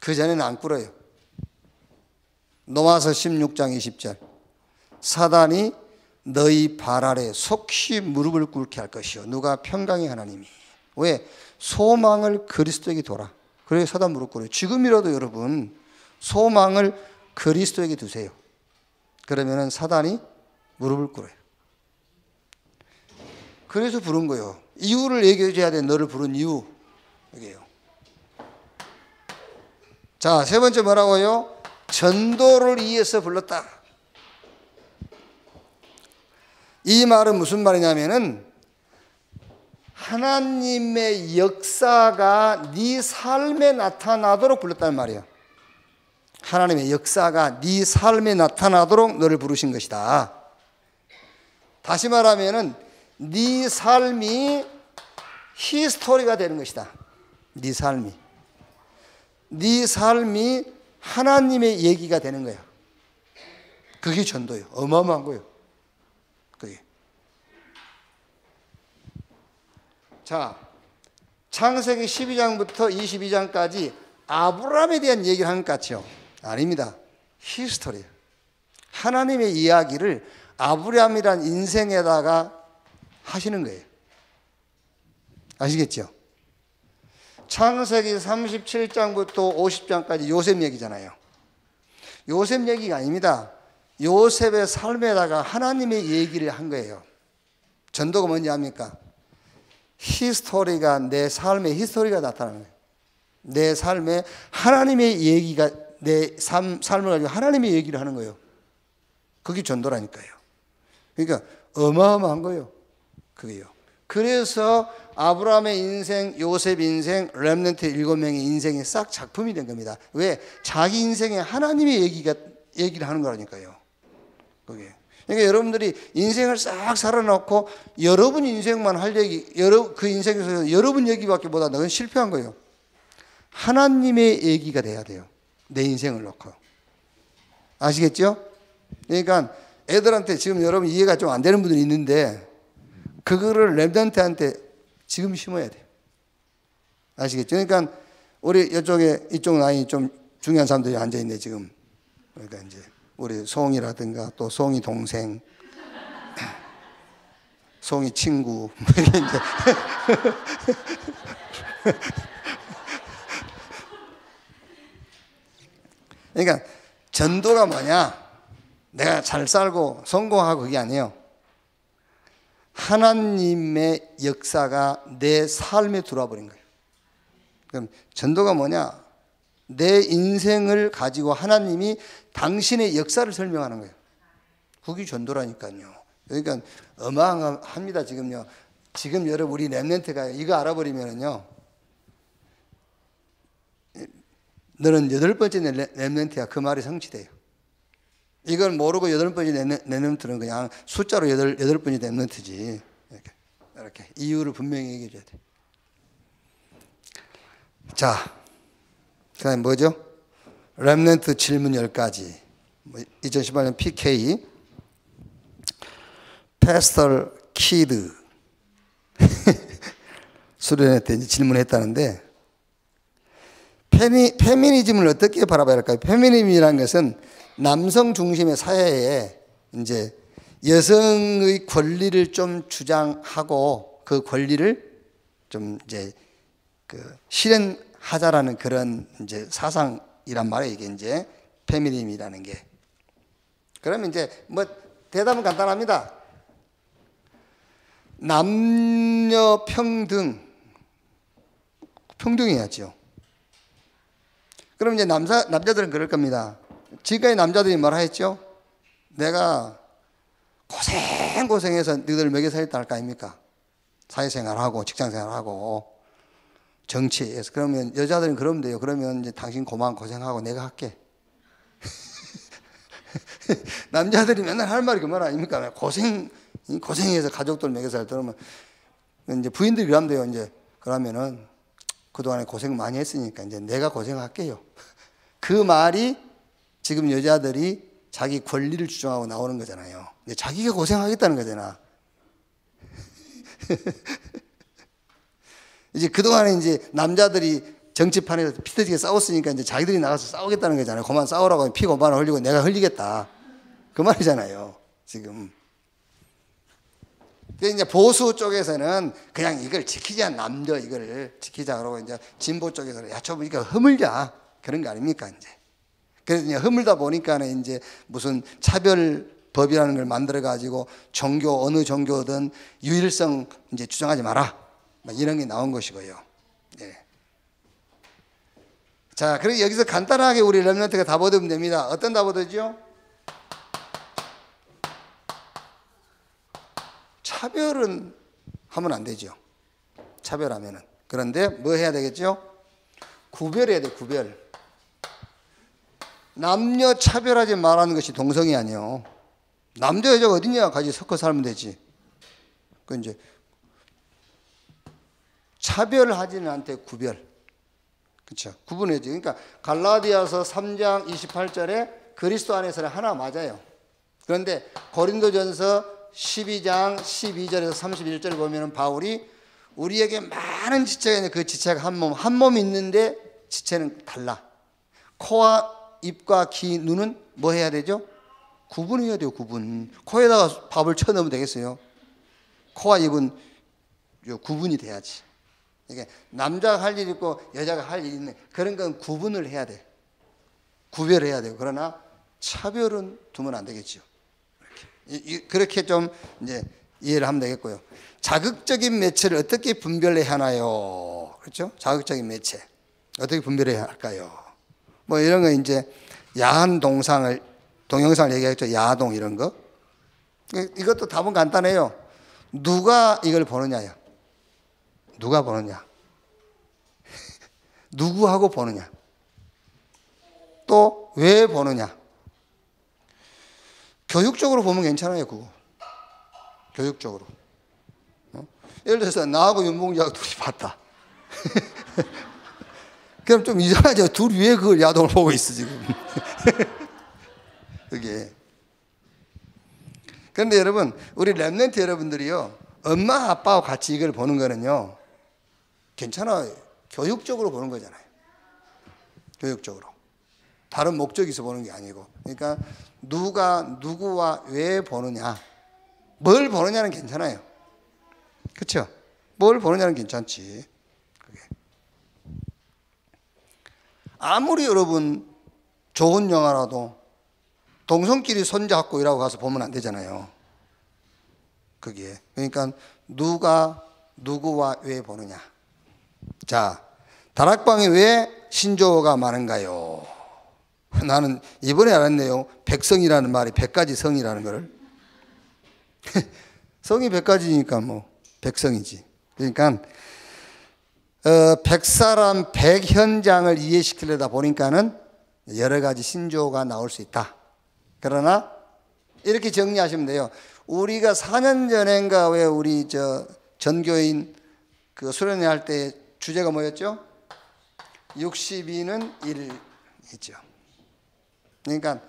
그 전에는 안 꿇어요. 로마서 16장 20절. 사단이 너희 발 아래 속히 무릎을 꿇게 할 것이요. 누가? 평강의 하나님이. 왜? 소망을 그리스도에게 둬라. 그래야 사단 무릎 꿇어요. 지금이라도 여러분 소망을 그리스도에게 두세요. 그러면은 사단이 무릎을 꿇어요. 그래서 부른 거예요. 이유를 얘기해 줘야 돼. 너를 부른 이유. 이게요. 자, 세 번째 뭐라고요? 전도를 위해서 불렀다. 이 말은 무슨 말이냐면은 하나님의 역사가 네 삶에 나타나도록 불렀다는 말이에요. 하나님의 역사가 네 삶에 나타나도록 너를 부르신 것이다. 다시 말하면은 네 삶이 히스토리가 되는 것이다. 네 삶이. 네 삶이 하나님의 얘기가 되는 거야. 그게 전도예요. 어마어마한 거예요. 그게. 자, 창세기 12장부터 22장까지 아브라함에 대한 얘기를 하는 것 같죠? 아닙니다. 히스토리예요. 하나님의 이야기를 아브라함이란 인생에다가 하시는 거예요. 아시겠죠? 창세기 37장부터 50장까지 요셉 얘기잖아요. 요셉 얘기가 아닙니다. 요셉의 삶에다가 하나님의 얘기를 한 거예요. 전도가 뭔지 압니까? 히스토리가 내 삶의 히스토리가 나타나는 거예요. 내 삶에 하나님의 얘기가 내 삶을 가지고 하나님의 얘기를 하는 거예요. 그게 전도라니까요. 그러니까 어마어마한 거예요. 그게요. 그래서 아브라함의 인생, 요셉 인생, 렘넌트 7명의 인생이 싹 작품이 된 겁니다. 왜? 자기 인생에 하나님의 얘기를 하는 거라니까요. 그게. 그러니까 여러분들이 인생을 싹 살아놓고 여러분 인생만 할 얘기, 그 인생에서 여러분 얘기밖에 못하다. 그건 실패한 거예요. 하나님의 얘기가 돼야 돼요. 내 인생을 놓고. 아시겠죠? 그러니까 애들한테 지금 여러분 이해가 좀 안 되는 분들이 있는데 그거를 렘넌트한테 지금 심어야 돼요. 아시겠죠? 그러니까 우리 이쪽 라인이 좀 중요한 사람들이 앉아있네 지금. 그러니까 이제 우리 송이라든가 또 송이 동생, 송이 친구, 이제 그러니까 전도가 뭐냐? 내가 잘 살고 성공하고 그게 아니에요. 하나님의 역사가 내 삶에 들어와 버린 거예요. 그럼 전도가 뭐냐? 내 인생을 가지고 하나님이 당신의 역사를 설명하는 거예요. 그게 전도라니까요. 그러니까 어마어마합니다. 지금요. 지금 여러분 우리 렘넌트가 이거 알아버리면요. 너는 8번째 렘넌트야. 그 말이 성취돼요. 이걸 모르고 8번째 렘넌트는 그냥 숫자로 8번째 렘넌트지. 이렇게 이유를 분명히 얘기해 줘야 돼. 자, 그 다음에 뭐죠? 렘넌트 질문 10가지. 2018년 PK 패스터 키드 수련회 때 질문했다는데 페미니즘을 어떻게 바라봐야 할까요? 페미니즘이라는 것은 남성 중심의 사회에 이제 여성의 권리를 좀 주장하고 그 권리를 좀 이제 그 실현하자라는 그런 이제 사상이란 말이에요. 이게 이제 페미니즘이라는 게. 그러면 이제 뭐 대답은 간단합니다. 남녀 평등해야죠. 그럼 이제 남자들은 그럴 겁니다. 지금까지 남자들이 뭐라 했죠? 내가 고생해서 너희들 먹여 살렸다 할 거 아닙니까? 사회생활하고 직장생활하고 정치에서. 그러면 여자들은 그러면 돼요. 그러면 이제 당신 고생하고 내가 할게. 남자들이 맨날 할 말이 그 말 아닙니까? 고생해서 가족들 먹여 살렸다 그러면 이제 부인들이 그러면 돼요. 이제 그러면은 그동안에 고생 많이 했으니까 이제 내가 고생할게요. 그 말이 지금 여자들이 자기 권리를 주장하고 나오는 거잖아요. 자기가 고생하겠다는 거잖아. 이제 그동안에 이제 남자들이 정치판에서 피 터지게 싸웠으니까 이제 자기들이 나가서 싸우겠다는 거잖아요. 그만 싸우라고 피 고만 흘리고 내가 흘리겠다. 그 말이잖아요. 지금. 이제 보수 쪽에서는 그냥 이걸 지키자, 남녀 이걸 지키자 그러고 이제 진보 쪽에서는 야, 좀 이거 허물자 그런 거 아닙니까 이제. 그래서 이제 허물다 보니까는 이제 무슨 차별법이라는 걸 만들어 가지고 종교 어느 종교든 유일성 이제 주장하지 마라 막 이런 게 나온 것이고요. 예. 자, 그리고 여기서 간단하게 우리 렘넌트가 답 얻으면 됩니다. 어떤 답 얻었죠? 차별은 하면 안 되죠. 차별하면은. 그런데 뭐 해야 되겠죠? 구별해야 돼, 구별. 남녀 차별하지 말라는 것이 동성이 아니에요. 남자 여자가 어딨냐? 같이 섞어 살면 되지. 그 이제 차별하지는 않대, 구별. 그렇죠? 구분해야지. 그러니까 갈라디아서 3장 28절에 그리스도 안에서는 하나 맞아요. 그런데 고린도전서 12장 12절에서 31절을 보면 바울이 우리에게 많은 지체가 있는데 그 지체가 한 몸 있는데 지체는 달라. 코와 입과 귀, 눈은 뭐 해야 되죠? 구분해야 돼요, 구분. 코에다가 밥을 쳐넣으면 되겠어요? 코와 입은 구분이 돼야지. 이게 남자가 할 일 있고 여자가 할 일 있는 그런 건 구분을 해야 돼. 구별해야 돼요. 그러나 차별은 두면 안 되겠죠. 그렇게 좀 이제 이해를 하면 되겠고요. 자극적인 매체를 어떻게 분별해야 하나요? 그렇죠? 자극적인 매체 어떻게 분별해야 할까요? 뭐 이런 거 이제 야한 동영상을 얘기했죠. 야동 이런 거. 이것도 답은 간단해요. 누가 이걸 보느냐요. 누가 보느냐. 누구하고 보느냐. 또 왜 보느냐. 교육적으로 보면 괜찮아요. 그거. 교육적으로. 예를 들어서 나하고 윤봉주하고 둘이 봤다. 그럼 좀 이상하죠. 둘이 왜 그걸 야동을 보고 있어 지금. 그게. 그런데 여러분, 우리 렘넌트 여러분들이요, 엄마 아빠와 같이 이걸 보는 거는요 괜찮아요. 교육적으로 보는 거잖아요. 교육적으로. 다른 목적이 있어 보는 게 아니고. 그러니까 누가 누구와 왜 보느냐, 뭘 보느냐는 괜찮아요. 그렇죠? 뭘 보느냐는 괜찮지. 그게. 아무리 여러분 좋은 영화라도 동성끼리 손잡고 이라고 가서 보면 안 되잖아요. 그게. 그러니까 누가 누구와 왜 보느냐. 자, 다락방에 왜 신조어가 많은가요? 나는 이번에 알았네요. 백성이라는 말이 100가지 성이라는 거를. 성이 100가지니까 뭐 백성이지. 그러니까 100사람 100현장을 이해시키려다 보니까는 여러 가지 신조어가 나올 수 있다. 그러나 이렇게 정리하시면 돼요. 우리가 4년 전인가 왜 우리 전교인 그 수련회 할 때 주제가 뭐였죠? 62는 1이죠. 그러니까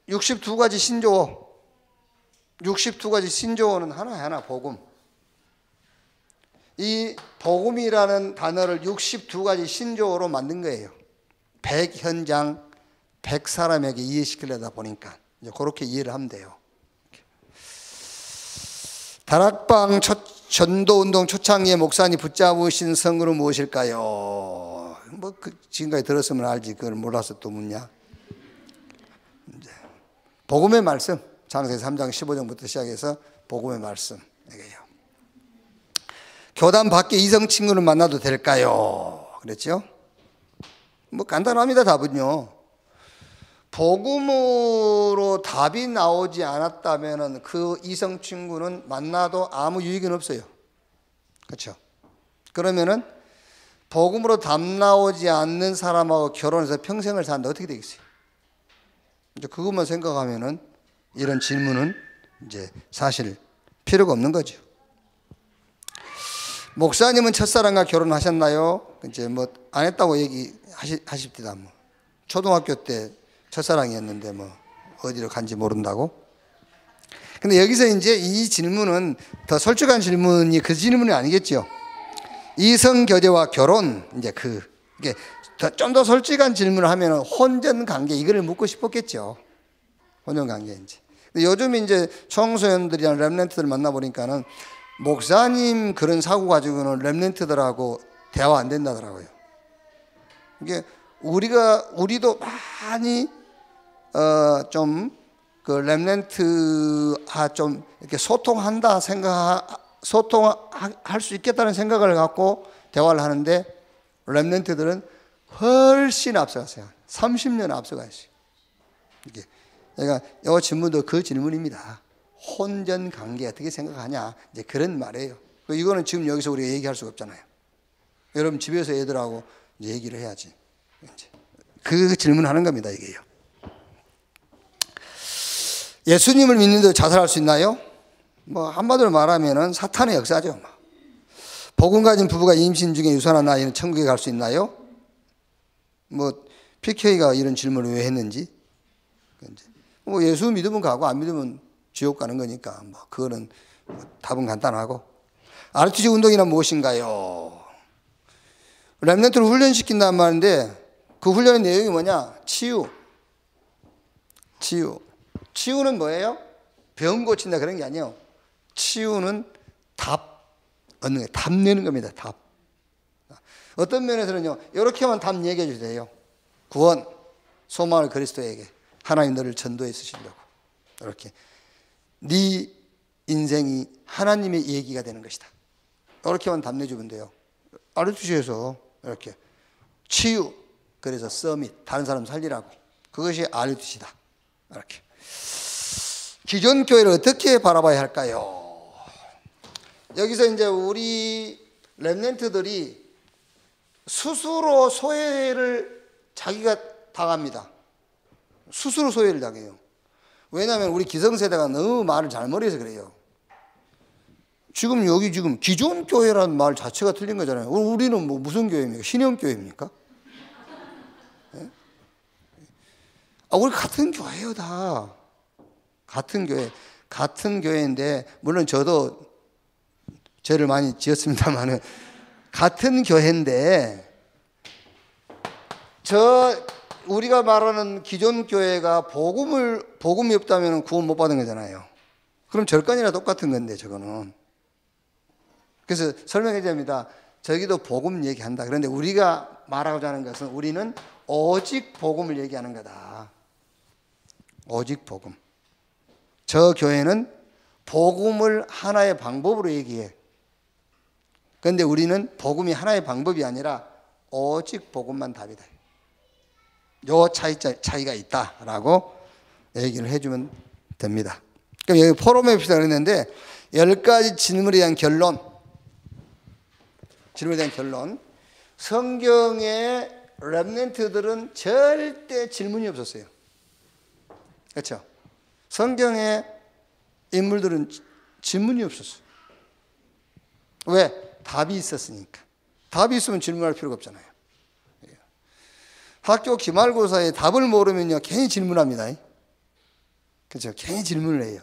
62가지 신조어, 62가지 신조어는 하나하나 복음. 이 복음이라는 단어를 62가지 신조어로 만든 거예요. 100현장, 100사람에게 이해시키려다 보니까 이제 그렇게 이해를 하면 돼요. 다락방 전도운동 초창기에 목사님 붙잡으신 성으로 무엇일까요? 뭐 지금까지 들었으면 알지 그걸 몰라서 또 묻냐. 이제 복음의 말씀, 창세기 3장 15절부터 시작해서 복음의 말씀 이게요. 교단 밖에 이성 친구를 만나도 될까요? 그랬죠? 뭐 간단합니다. 답은요. 복음으로 답이 나오지 않았다면 그 이성 친구는 만나도 아무 유익은 없어요. 그렇죠? 그러면은 복음으로 답 나오지 않는 사람하고 결혼해서 평생을 사는데 어떻게 되겠어요? 이제 그것만 생각하면은 이런 질문은 이제 사실 필요가 없는 거죠. 목사님은 첫사랑과 결혼하셨나요? 이제 뭐 안 했다고 얘기하십니다. 뭐 초등학교 때 첫사랑이었는데 뭐 어디로 간지 모른다고. 근데 여기서 이제 이 질문은 더 솔직한 질문이 그 질문이 아니겠죠. 이성 교제와 결혼, 이제 이게 좀 더 솔직한 질문을 하면 혼전 관계 이거를 묻고 싶었겠죠. 혼전 관계 이제. 근데 요즘 이제 청소년들이랑 렘넌트들 만나 보니까는 목사님 그런 사고 가지고는 렘넌트들하고 대화 안 된다더라고요. 이게 우리도 많이 좀 그 렘넌트와 좀 이렇게 소통할 수 있겠다는 생각을 갖고 대화를 하는데 렘넌트들은 훨씬 앞서갔어요. 30년 앞서가 있어요. 이게 그러니까 이 질문도 그 질문입니다. 혼전 관계 어떻게 생각하냐 이제 그런 말이에요. 이거는 지금 여기서 우리가 얘기할 수가 없잖아요. 여러분 집에서 애들하고 이제 얘기를 해야지. 이제 그 질문하는 겁니다. 이게요. 예수님을 믿는데 자살할 수 있나요? 뭐 한마디로 말하면은 사탄의 역사죠. 복음 가진 부부가 임신 중에 유산한 아이는 천국에 갈 수 있나요? 뭐 PK가 이런 질문을 왜 했는지. 뭐 예수 믿으면 가고 안 믿으면 지옥 가는 거니까 뭐 그거는 답은 간단하고. RTG 운동이란 무엇인가요? 렘넌트를 훈련시킨다는 말인데 그 훈련의 내용이 뭐냐? 치유. 치유는 뭐예요? 병 고친다 그런 게 아니에요. 치유는 답 얻는 거예요. 답 내는 겁니다. 답. 어떤 면에서는요, 이렇게만 답 얘기해 주세요. 구원, 소망을 그리스도에게. 하나님 너를 전도해 쓰시려고. 이렇게. 네 인생이 하나님의 얘기가 되는 것이다. 이렇게만 답 내주면 돼요. 알투시에서 이렇게. 치유, 그래서 서밋, 다른 사람 살리라고. 그것이 알투시다. 이렇게. 기존 교회를 어떻게 바라봐야 할까요? 여기서 이제 우리 렘넌트들이 스스로 소외를 자기가 당합니다. 스스로 소외를 당해요. 왜냐하면 우리 기성세대가 너무 말을 잘못해서 그래요. 지금 여기 지금 기존 교회라는 말 자체가 틀린 거잖아요. 우리는 뭐 무슨 교회입니까? 신형교회입니까? 네? 우리 같은 교회예요, 다. 같은 교회. 같은 교회인데, 물론 저도 죄를 많이 지었습니다만은, 같은 교회인데, 우리가 말하는 기존 교회가 복음이 없다면 구원 못 받은 거잖아요. 그럼 절간이나 똑같은 건데, 저거는. 그래서 설명해 드립니다. 저기도 복음 얘기한다. 그런데 우리가 말하고자 하는 것은 우리는 오직 복음을 얘기하는 거다. 오직 복음. 저 교회는 복음을 하나의 방법으로 얘기해. 그런데 우리는 복음이 하나의 방법이 아니라 오직 복음만 답이다. 요 차이가 있다라고 얘기를 해주면 됩니다. 그럼 여기 포럼에 봅시다 그랬는데 10가지 질문에 대한 결론. 질문에 대한 결론. 성경의 렘넌트들은 절대 질문이 없었어요. 그렇죠? 성경의 인물들은 질문이 없었어요. 왜? 답이 있었으니까. 답이 있으면 질문할 필요가 없잖아요. 학교 기말고사에 답을 모르면요 괜히 질문합니다. 그렇죠? 괜히 질문을 해요.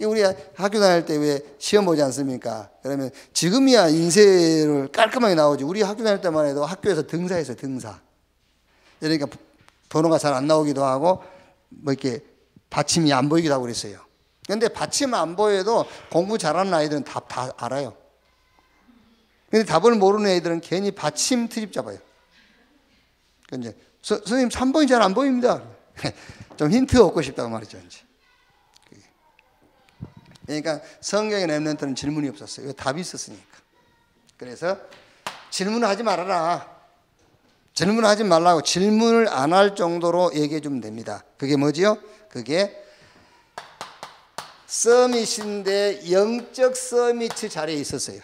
우리 학교 다닐 때 왜 시험 보지 않습니까? 그러면 지금이야 인쇄를 깔끔하게 나오지. 우리 학교 다닐 때만 해도 학교에서 등사했어요. 등사. 그러니까 번호가 잘 안 나오기도 하고 뭐 이렇게 받침이 안 보이기도 하고 그랬어요. 그런데 받침 안 보여도 공부 잘하는 아이들은 답 다 알아요. 근데 답을 모르는 애들은 괜히 받침 트집 잡아요. 이제 선생님 3번이 잘 안 보입니다. 좀 힌트 얻고 싶다고 말이죠. 이제. 그러니까 성경의 렘넌트는 질문이 없었어요. 왜? 답이 있었으니까. 그래서 질문을 하지 말아라. 질문을 하지 말라고 질문을 안 할 정도로 얘기해 주면 됩니다. 그게 뭐지요? 그게 서밋인데 영적 서밋 자리에 있었어요.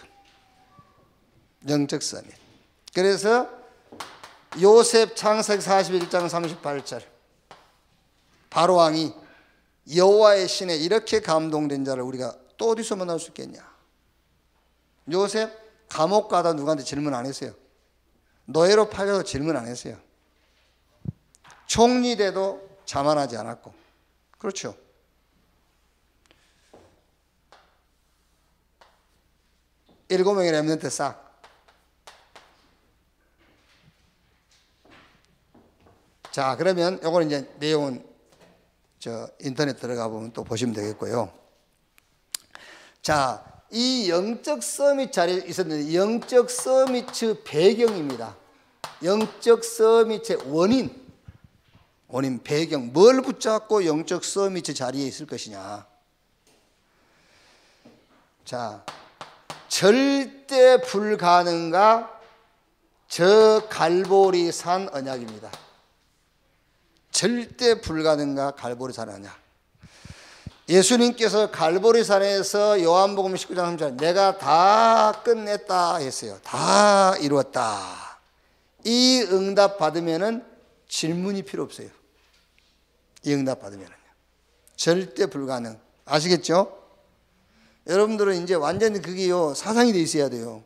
영적 서밋. 그래서 요셉 창세기 41장 38절 바로 왕이 여호와의 신에 이렇게 감동된 자를 우리가 또 어디서 만날 수 있겠냐. 요셉 감옥 가다 누구한테 질문 안 했어요. 노예로 팔려도 질문 안 했어요. 총리 돼도 자만하지 않았고. 그렇죠. 일곱 명의 렘넌트 싹. 자, 그러면 요거는 이제 내용은 인터넷 들어가 보면 또 보시면 되겠고요. 자, 이 영적 서밋 자리에 있었는데 영적 서밋의 배경입니다. 영적 서밋의 원인, 배경. 뭘 붙잡고 영적 서밋의 자리에 있을 것이냐. 자, 절대 불가능과 저 갈보리 산 언약입니다. 절대 불가능과 갈보리 산 언약. 예수님께서 갈보리산에서 요한복음 19장 3절 내가 다 끝냈다 했어요. 다 이루었다. 이 응답 받으면은 질문이 필요 없어요. 이 응답 받으면은요. 절대 불가능. 아시겠죠? 여러분들은 이제 완전히 그게요 사상이 돼 있어야 돼요.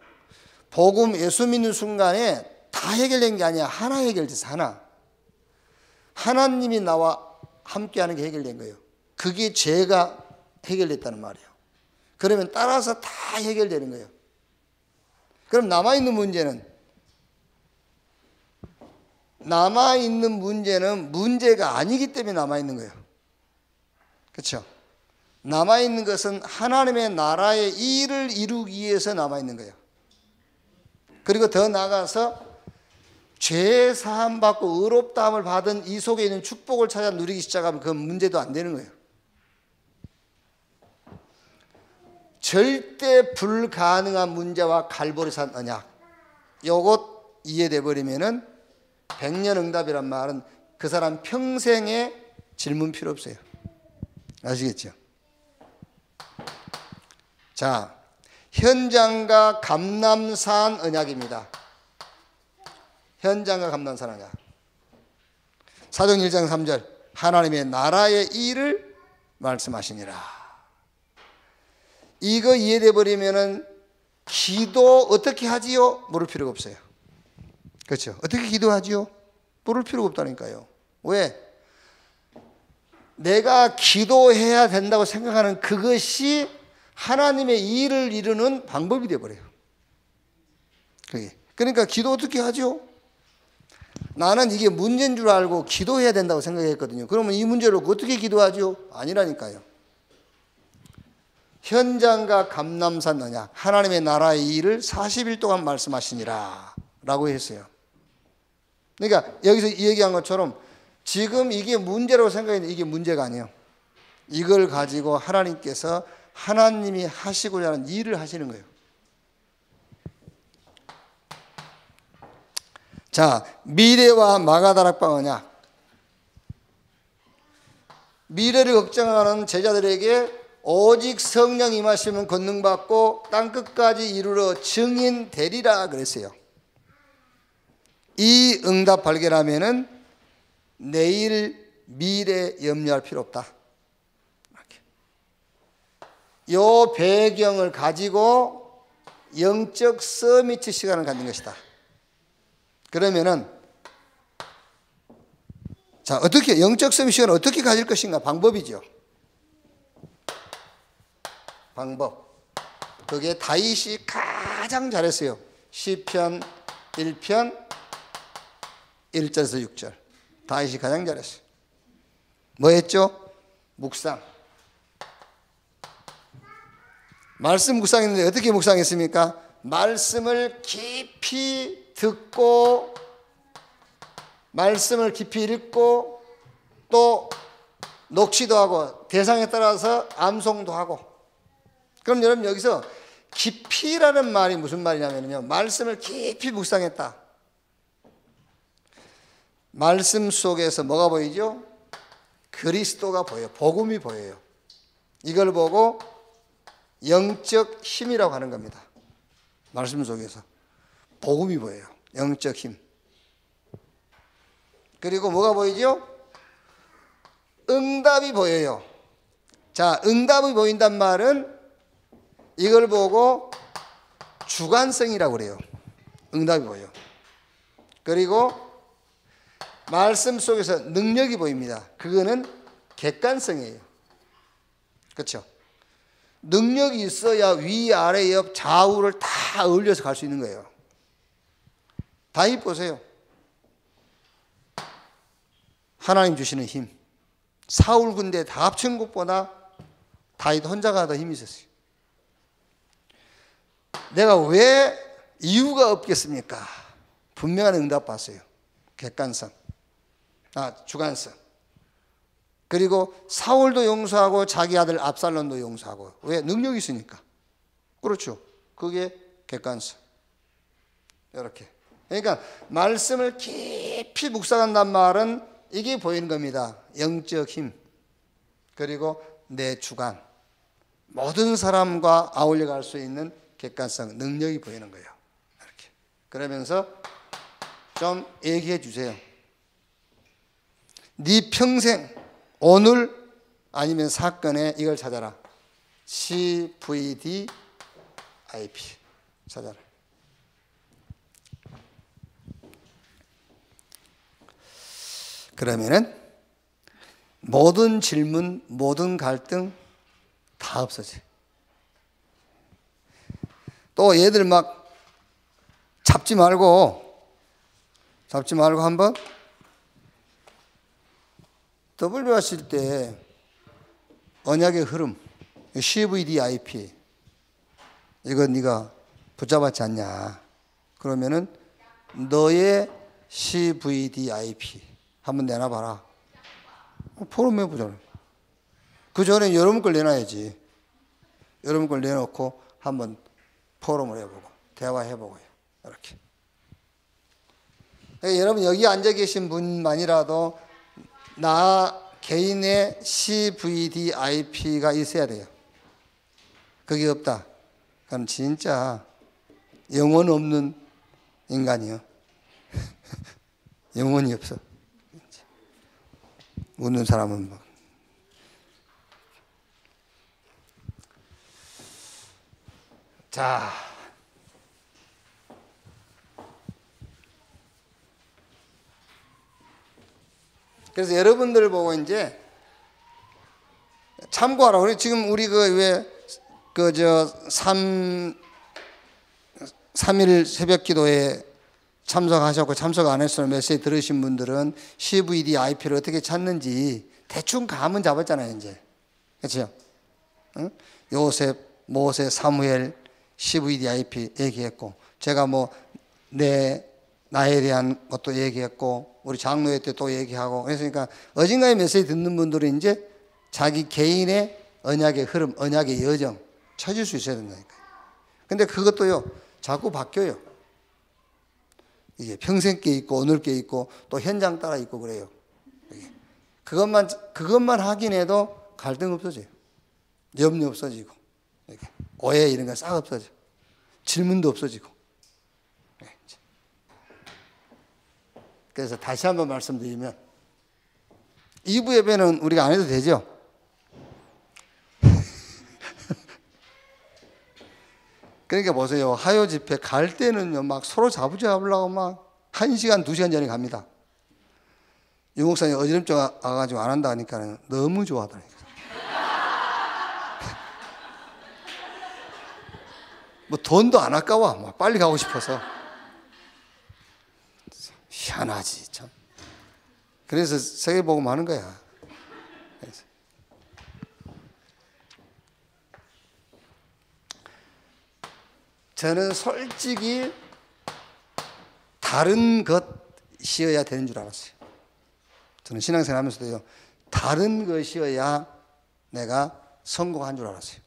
복음 예수 믿는 순간에 다 해결된 게 아니야. 하나 해결돼서 하나. 하나님이 나와 함께하는 게 해결된 거예요. 그게 죄가 해결됐다는 말이에요. 그러면 따라서 다 해결되는 거예요. 그럼 남아있는 문제는 남아있는 문제는 문제가 아니기 때문에 남아있는 거예요. 그렇죠? 남아있는 것은 하나님의 나라의 일을 이루기 위해서 남아있는 거예요. 그리고 더 나아가서 죄 사함 받고 의롭다함을 받은 이 속에 있는 축복을 찾아 누리기 시작하면 그 문제도 안 되는 거예요. 절대 불가능한 문제와 갈보리산 언약, 요것 이해돼 버리면은 백년응답이란 말은 그 사람 평생에 질문 필요 없어요. 아시겠죠? 자, 현장과 감람산 언약입니다. 현장과 감람산 언약. 사도행 1장 3절 하나님의 나라의 일을 말씀하시니라. 이거 이해돼 버리면은 기도 어떻게 하지요? 물을 필요가 없어요. 그렇죠? 어떻게 기도하지요? 물을 필요가 없다니까요. 왜? 내가 기도해야 된다고 생각하는 그것이 하나님의 일을 이루는 방법이 되어버려요. 그러니까 기도 어떻게 하죠? 나는 이게 문제인 줄 알고 기도해야 된다고 생각했거든요. 그러면 이 문제를 어떻게 기도하죠? 아니라니까요. 현장과 감람산 언약, 하나님의 나라의 일을 40일 동안 말씀하시니라 라고 했어요. 그러니까 여기서 이 얘기한 것처럼 지금 이게 문제라고 생각했는데 이게 문제가 아니에요. 이걸 가지고 하나님께서 하나님이 하시고자 하는 일을 하시는 거예요. 자, 미래와 마가다락방 언약. 미래를 걱정하는 제자들에게 오직 성령 임하시면 권능받고 땅끝까지 이르러 증인 되리라 그랬어요. 이 응답 발견하면은 내일 미래 염려할 필요 없다. 이 배경을 가지고 영적 서미트 시간을 갖는 것이다. 그러면은 자, 어떻게 영적 서미트 시간을 어떻게 가질 것인가? 방법이죠. 방법. 그게 다윗이 가장 잘했어요. 시편 1편 1절에서 6절. 다윗이 가장 잘했어요. 뭐 했죠? 묵상. 말씀 묵상했는데 어떻게 묵상했습니까? 말씀을 깊이 듣고 말씀을 깊이 읽고 또 녹취도 하고 대상에 따라서 암송도 하고. 그럼 여러분 여기서 깊이라는 말이 무슨 말이냐면요, 말씀을 깊이 묵상했다. 말씀 속에서 뭐가 보이죠? 그리스도가 보여요. 복음이 보여요. 이걸 보고 영적 힘이라고 하는 겁니다. 말씀 속에서 복음이 보여요. 영적 힘. 그리고 뭐가 보이죠? 응답이 보여요. 자, 응답이 보인단 말은 이걸 보고 주관성이라고 그래요. 응답이 보여요. 그리고 말씀 속에서 능력이 보입니다. 그거는 객관성이에요. 그렇죠? 능력이 있어야 위, 아래, 옆, 좌우를 다 어울려서 갈 수 있는 거예요. 다윗 보세요. 하나님 주시는 힘. 사울 군대 다 합친 것보다 다윗 혼자가 더 힘이 있었어요. 내가 왜 이유가 없겠습니까? 분명한 응답 봤어요. 객관성. 주관성. 그리고 사울도 용서하고 자기 아들 압살롬도 용서하고. 왜? 능력이 있으니까. 그렇죠. 그게 객관성. 이렇게. 그러니까 말씀을 깊이 묵상한단 말은 이게 보이는 겁니다. 영적 힘. 그리고 내 주관. 모든 사람과 아울려 갈 수 있는 객관성, 능력이 보이는 거예요. 이렇게. 그러면서 좀 얘기해 주세요. 네 평생 오늘 아니면 사건에 이걸 찾아라. CVDIP 찾아라. 그러면은 모든 질문, 모든 갈등 다 없어져요. 또 얘들 막 잡지 말고 한번 W 하실 때 언약의 흐름, CVDIP 이거 네가 붙잡았지 않냐? 그러면은 너의 CVDIP 한번 내놔봐라. 포럼 해보잖아. 그 전에 여러분 걸 내놔야지. 여러분 걸 내놓고 한번 포럼을 해보고 대화해보고요. 이렇게. 그러니까 여러분 여기 앉아 계신 분만이라도 나 개인의 CVDIP가 있어야 돼요. 그게 없다. 그럼 진짜 영혼 없는 인간이요. 영혼이 없어. 웃는 사람은 막. 자. 그래서 여러분들 보고 이제 참고하라. 우리 지금 우리 삼일 새벽 기도에 참석하셨고 참석 안 했으면 메시지 들으신 분들은 CVDIP를 어떻게 찾는지 대충 감은 잡았잖아요, 이제. 그렇죠? 응? 요셉, 모세, 사무엘, CVDIP 얘기했고, 제가 나에 대한 것도 얘기했고, 우리 장로회 때 또 얘기하고, 그러니까 어딘가에 메시지 듣는 분들은 이제 자기 개인의 언약의 흐름, 언약의 여정 찾을 수 있어야 된다니까요. 근데 그것도요, 자꾸 바뀌어요. 이게 평생 게 있고, 오늘 게 있고, 또 현장 따라 있고 그래요. 그것만 확인해도 갈등 없어져요. 염려 없어지고, 오해 이런 거 싹 없어져. 질문도 없어지고. 그래서 다시 한번 말씀드리면 2부 예배는 우리가 안 해도 되죠? 그러니까 보세요. 화요 집회 갈 때는요, 막 서로 잡으려고 막 1시간, 2시간 전에 갑니다. 유 목사님 어지럼증 와가지고 안 한다 하니까 너무 좋아하더라고요. 돈도 안 아까워. 막 빨리 가고 싶어서. 희한하지, 참. 그래서 세계복음 하는 거야. 저는 솔직히 다른 것이어야 되는 줄 알았어요. 저는 신앙생활 하면서도요, 다른 것이어야 내가 성공한 줄 알았어요.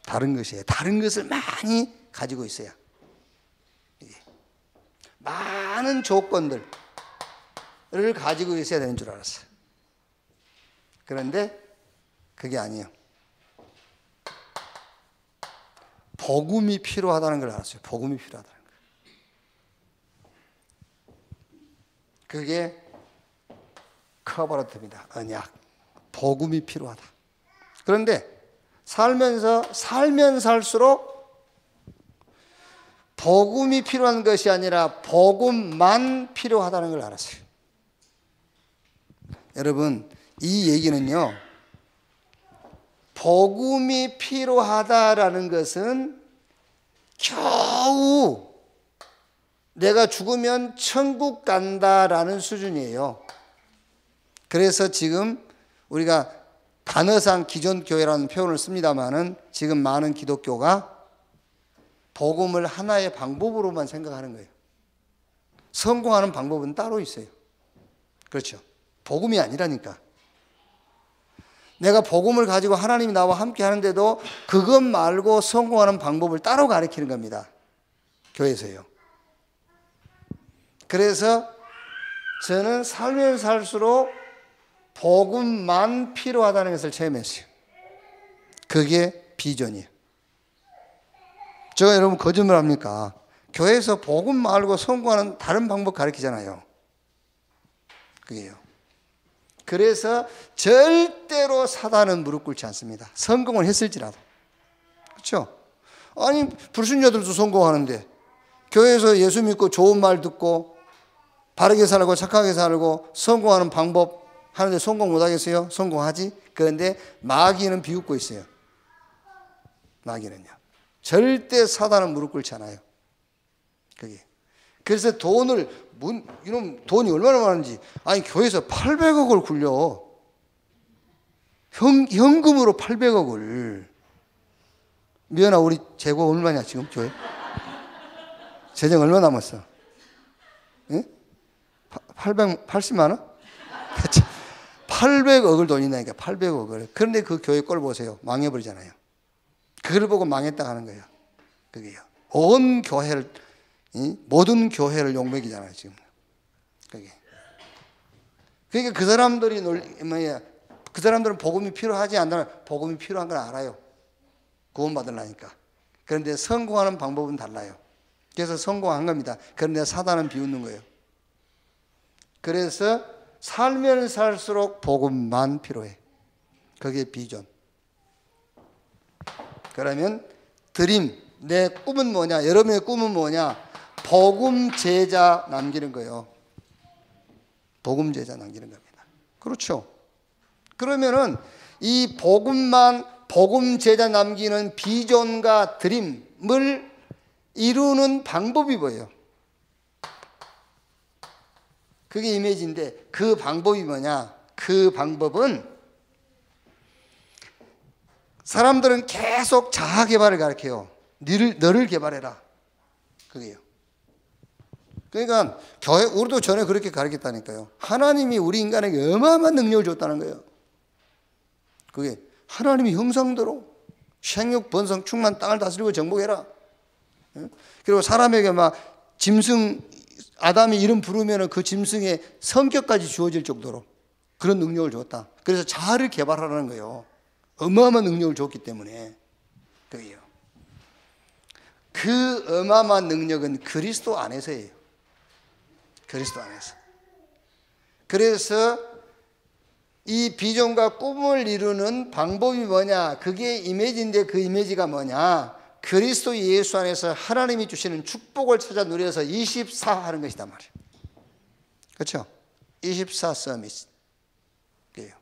다른 것이에요. 다른 것을 많이 가지고 있어야. 많은 조건들을 가지고 있어야 되는 줄 알았어요. 그런데 그게 아니에요. 복음이 필요하다는 걸 알았어요. 복음이 필요하다는 걸. 그게 커버너트입니다. 언약. 복음이 필요하다. 그런데 살면 살수록 복음이 필요한 것이 아니라 복음만 필요하다는 걸 알았어요. 여러분, 이 얘기는요, 복음이 필요하다라는 것은 겨우 내가 죽으면 천국 간다라는 수준이에요. 그래서 지금 우리가 단어상 기존 교회라는 표현을 씁니다마는 지금 많은 기독교가 복음을 하나의 방법으로만 생각하는 거예요. 성공하는 방법은 따로 있어요. 그렇죠? 복음이 아니라니까. 내가 복음을 가지고 하나님이 나와 함께 하는데도 그것 말고 성공하는 방법을 따로 가르치는 겁니다. 교회에서요. 그래서 저는 살면 살수록 복음만 필요하다는 것을 체험했어요. 그게 비전이에요. 제가 여러분 거짓말 합니까? 교회에서 복음 말고 성공하는 다른 방법 가르치잖아요. 그게요. 그래서 절대로 사단은 무릎 꿇지 않습니다. 성공을 했을지라도. 그렇죠? 아니 불신자들도 성공하는데 교회에서 예수 믿고 좋은 말 듣고 바르게 살고 착하게 살고 성공하는 방법 하는데 성공 못하겠어요? 성공하지? 그런데 마귀는 비웃고 있어요. 마귀는요. 절대 사단은 무릎 꿇지 않아요. 그게. 그래서 이놈 돈이 얼마나 많은지, 아니 교회에서 800억을 굴려. 현금으로 800억을. 미연아, 우리 재고 얼마냐 지금 교회? 재정 얼마 남았어? 응? 880만 원? 800억을 돈이나니까 800억을. 그런데 그 교회 꼴 보세요. 망해버리잖아요. 그걸 보고 망했다 하는 거예요. 그게요. 온 교회를, 모든 교회를 욕먹이잖아요 지금. 그게. 그러니까 그 사람들이 그 사람들은 복음이 필요하지 않나? 복음이 필요한 걸 알아요. 구원받으려니까. 그런데 성공하는 방법은 달라요. 그래서 성공한 겁니다. 그런데 사단은 비웃는 거예요. 그래서 살면 살수록 복음만 필요해. 그게 비전. 그러면 드림, 내 꿈은 뭐냐? 여러분의 꿈은 뭐냐? 복음 제자 남기는 거예요. 복음 제자 남기는 겁니다. 그렇죠. 그러면은 이 복음 제자 남기는 비전과 드림을 이루는 방법이 뭐예요? 그게 이미지인데 그 방법이 뭐냐? 그 방법은 사람들은 계속 자아 개발을 가르쳐요. 너를 개발해라. 그게요. 그러니까 교회 우리도 전에 그렇게 가르쳤다니까요. 하나님이 우리 인간에게 어마어마한 능력을 줬다는 거예요. 그게 하나님이 형상대로 생육, 번성, 충만, 땅을 다스리고 정복해라. 그리고 사람에게 막 짐승, 아담이 이름 부르면 그 짐승의 성격까지 주어질 정도로 그런 능력을 줬다. 그래서 자아를 개발하라는 거예요. 어마어마한 능력을 줬기 때문에. 그게요. 그 어마어마한 능력은 그리스도 안에서예요. 그리스도 안에서. 그래서 이 비전과 꿈을 이루는 방법이 뭐냐? 그게 이미지인데 그 이미지가 뭐냐? 그리스도 예수 안에서 하나님이 주시는 축복을 찾아 누려서 24 하는 것이다 말이에요. 그렇죠? 24 서밋. 그래요.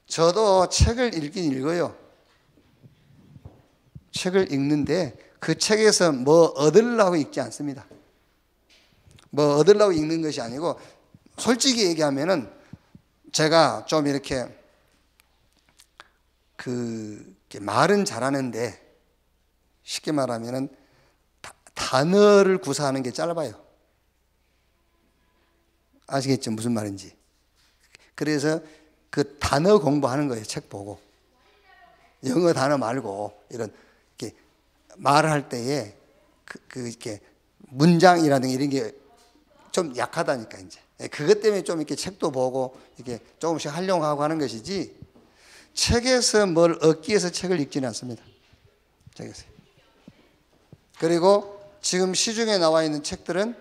저도 책을 읽긴 읽어요. 책을 읽는데 그 책에서 뭐 얻으려고 읽지 않습니다. 뭐 얻으려고 읽는 것이 아니고 솔직히 얘기하면은 제가 좀 이렇게 말은 잘하는데 쉽게 말하면은 단어를 구사하는 게 짧아요. 아시겠죠? 무슨 말인지. 그래서 그 단어 공부하는 거예요. 책 보고. 영어 단어 말고 이런 이렇게 말할 때에 이렇게 문장이라든가 이런 게 좀 약하다니까 이제. 그것 때문에 좀 이렇게 책도 보고 이렇게 조금씩 하려고 하고 하는 것이지 책에서 뭘 얻기 위해서 책을 읽지는 않습니다. 책에서. 그리고 지금 시중에 나와 있는 책들은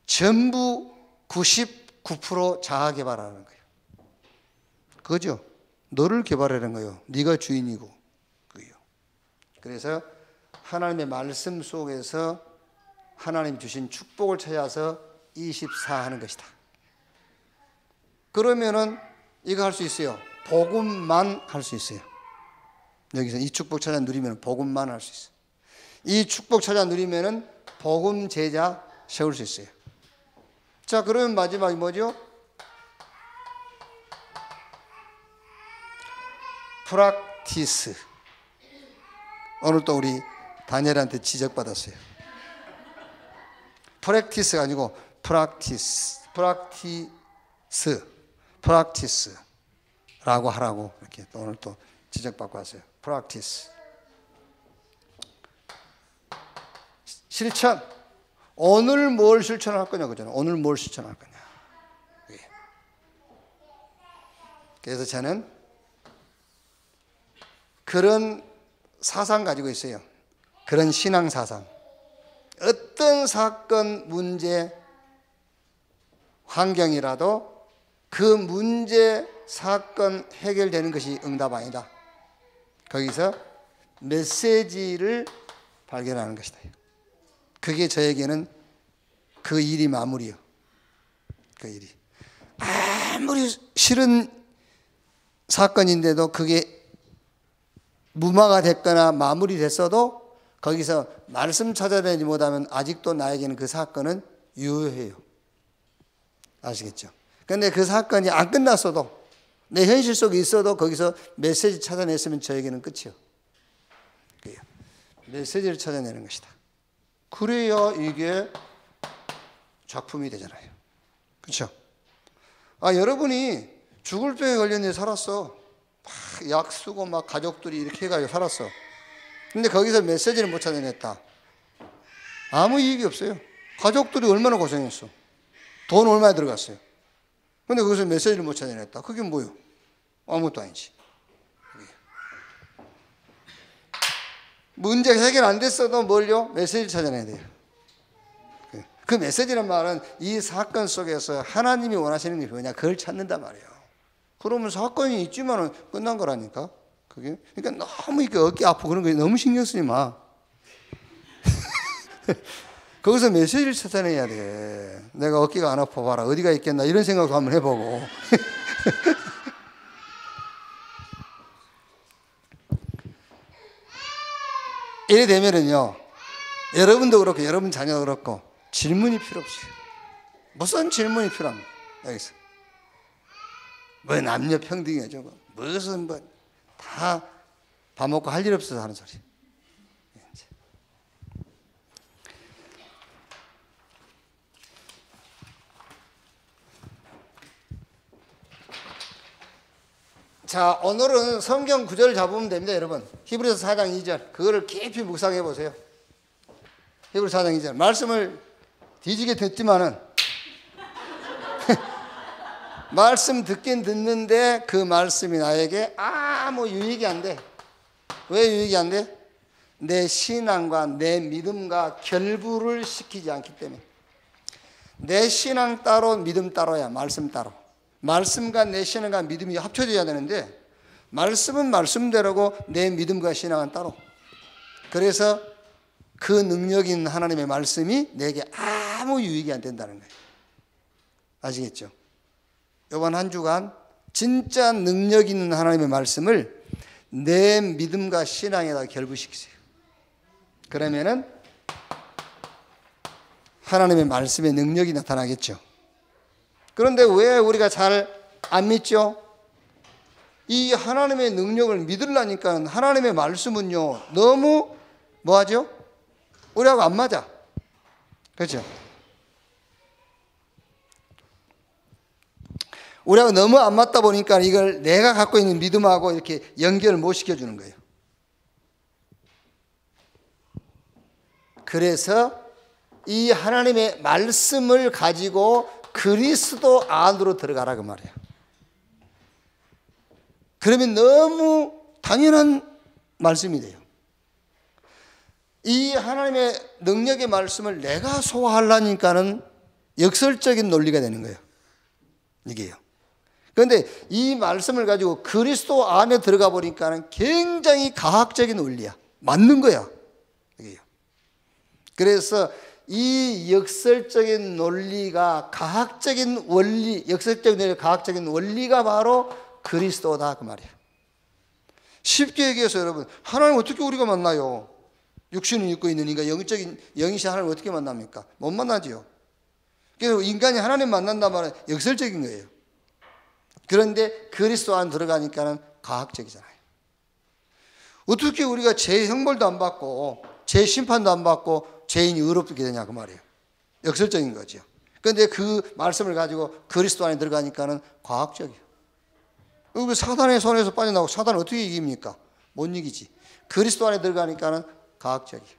전부 99% 자아 개발하는 거예요. 그거죠. 너를 개발하는 거예요. 네가 주인이고. 그게요. 그래서 하나님의 말씀 속에서 하나님 주신 축복을 찾아서 24 하는 것이다. 그러면은 이거 할 수 있어요. 복음만 할 수 있어요. 여기서 이 축복 찾아 누리면 복음만 할 수 있어요. 이 축복 찾아 누리면은 복음 제자 세울 수 있어요. 자, 그러면 마지막이 뭐죠? 프락티스. 오늘 또 우리 다니엘한테 지적받았어요. 프랙티스가 아니고 프락티스라고 하라고 이렇게 또 오늘 또 지적받고 왔어요. 프락티스. 실천. 오늘 뭘 실천할 거냐 그잖아요. 오늘 뭘 실천할 거냐. 그래서 저는 그런 사상 가지고 있어요. 그런 신앙 사상. 어떤 사건, 문제, 환경이라도 그 문제, 사건 해결되는 것이 응답 아니다. 거기서 메시지를 발견하는 것이다. 그게 저에게는 그 일이 마무리요. 그 일이. 아무리 싫은 사건인데도 그게 무마가 됐거나 마무리됐어도 거기서 말씀 찾아내지 못하면 아직도 나에게는 그 사건은 유효해요. 아시겠죠? 그런데 그 사건이 안 끝났어도 내 현실 속에 있어도 거기서 메시지 찾아냈으면 저에게는 끝이요. 메시지를 찾아내는 것이다. 그래야 이게 작품이 되잖아요. 그렇죠? 여러분이 죽을 병에 걸렸는데 살았어. 막 약 쓰고 막 가족들이 이렇게 해가지고 살았어. 근데 거기서 메시지를 못 찾아냈다. 아무 이익이 없어요. 가족들이 얼마나 고생했어. 돈 얼마나 들어갔어요. 근데 거기서 메시지를 못 찾아냈다. 그게 뭐예요? 아무것도 아니지. 문제가 해결 안 됐어도 뭘요? 메시지를 찾아내야 돼요. 그 메시지란 말은 이 사건 속에서 하나님이 원하시는 게 뭐냐, 그걸 찾는단 말이에요. 그러면 사건이 있지만은 끝난 거라니까. 그게. 그러니까 너무 이렇게 어깨 아프고 그런 거 너무 신경 쓰지 마. 거기서 메시지를 찾아내야 돼. 내가 어깨가 안 아파 봐라. 어디가 있겠나 이런 생각도 한번 해보고. 이래 되면은요, 여러분도 그렇고 여러분 자녀도 그렇고 질문이 필요 없어요. 무슨 질문이 필요합니까? 여기서 뭐 남녀 평등이죠. 무슨 뭐 다 밥 먹고 할 일 없어서 하는 소리. 자, 오늘은 성경 구절을 잡으면 됩니다, 여러분. 히브리서 4장 2절. 그거를 깊이 묵상해 보세요. 히브리서 4장 2절. 말씀을 뒤지게 듣지만은 말씀 듣긴 듣는데 그 말씀이 나에게 아무 유익이 안 돼. 왜 유익이 안 돼? 내 신앙과 내 믿음과 결부를 시키지 않기 때문에. 내 신앙 따로 믿음 따로야. 말씀 따로. 말씀과 내 신앙과 믿음이 합쳐져야 되는데 말씀은 말씀대로고 내 믿음과 신앙은 따로. 그래서 그 능력 있는 하나님의 말씀이 내게 아무 유익이 안 된다는 거예요. 아시겠죠? 이번 한 주간 진짜 능력 있는 하나님의 말씀을 내 믿음과 신앙에다 결부시키세요. 그러면은 하나님의 말씀의 능력이 나타나겠죠. 그런데 왜 우리가 잘 안 믿죠? 이 하나님의 능력을 믿으려니까 하나님의 말씀은요, 너무 뭐하죠? 우리하고 안 맞아. 그렇죠? 우리하고 너무 안 맞다 보니까 이걸 내가 갖고 있는 믿음하고 이렇게 연결을 못 시켜주는 거예요. 그래서 이 하나님의 말씀을 가지고 그리스도 안으로 들어가라 그 말이에요. 그러면 너무 당연한 말씀이 돼요. 이 하나님의 능력의 말씀을 내가 소화하려니까는 역설적인 논리가 되는 거예요. 이게요. 그런데 이 말씀을 가지고 그리스도 안에 들어가 보니까는 굉장히 과학적인 원리야. 맞는 거야. 이게요. 그래서 이 역설적인 논리가 과학적인 원리, 역설적인 논리, 과학적인 원리가 바로 그리스도다 그 말이에요. 쉽게 얘기해서 여러분, 하나님 어떻게 우리가 만나요? 육신을 입고 있는 인간, 영적인 영이신 하나님 어떻게 만납니까? 못 만나지요. 그래서 인간이 하나님 만난단 말은 역설적인 거예요. 그런데 그리스도 안 들어가니까는 과학적이잖아요. 어떻게 우리가 죄 형벌도 안 받고 죄 심판도 안 받고 죄인이 의롭게 되냐 그 말이에요. 역설적인 거죠. 그런데 그 말씀을 가지고 그리스도 안에 들어가니까는 과학적이에요. 그리고 사단의 손에서 빠져나오고 사단을 어떻게 이깁니까? 못 이기지. 그리스도 안에 들어가니까는 과학적이에요.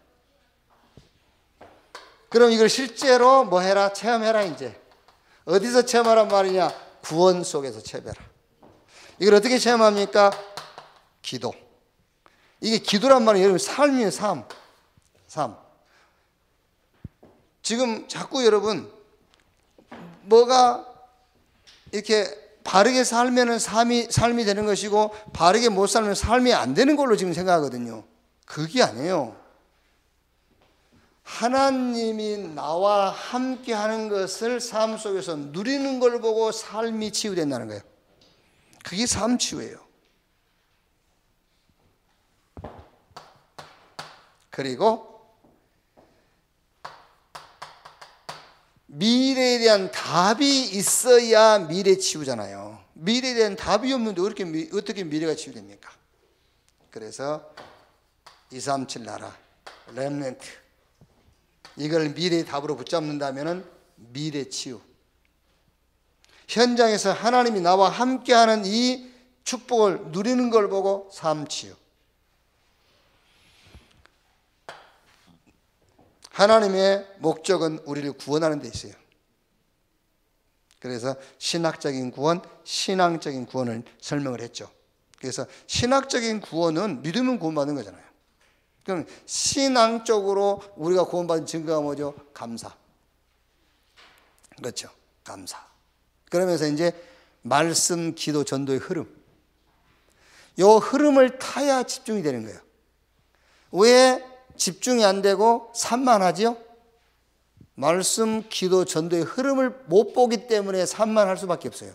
그럼 이걸 실제로 뭐 해라? 체험해라 이제. 어디서 체험하란 말이냐? 구원 속에서 체험해라. 이걸 어떻게 체험합니까? 기도. 이게 기도란 말은 여러분 삶이에요. 삶. 지금 자꾸 여러분 뭐가 이렇게 바르게 살면 삶이 되는 것이고 바르게 못 살면 삶이 안 되는 걸로 지금 생각하거든요. 그게 아니에요. 하나님이 나와 함께 하는 것을 삶 속에서 누리는 걸 보고 삶이 치유된다는 거예요. 그게 삶 치유예요. 그리고 미래에 대한 답이 있어야 미래 치유잖아요. 미래에 대한 답이 없는데 어떻게 미래가 치유됩니까? 그래서 237 나라, 렘넌트, 이걸 미래의 답으로 붙잡는다면 미래 치유. 현장에서 하나님이 나와 함께하는 이 축복을 누리는 걸 보고 삶 치유. 하나님의 목적은 우리를 구원하는 데 있어요. 그래서 신학적인 구원, 신앙적인 구원을 설명을 했죠. 그래서 신학적인 구원은 믿으면 구원받는 거잖아요. 그럼 신앙적으로 우리가 구원받은 증거가 뭐죠? 감사. 그렇죠. 감사. 그러면서 이제 말씀, 기도, 전도의 흐름. 이 흐름을 타야 집중이 되는 거예요. 왜 집중이 안 되고 산만하지요? 말씀, 기도, 전도의 흐름을 못 보기 때문에 산만할 수밖에 없어요.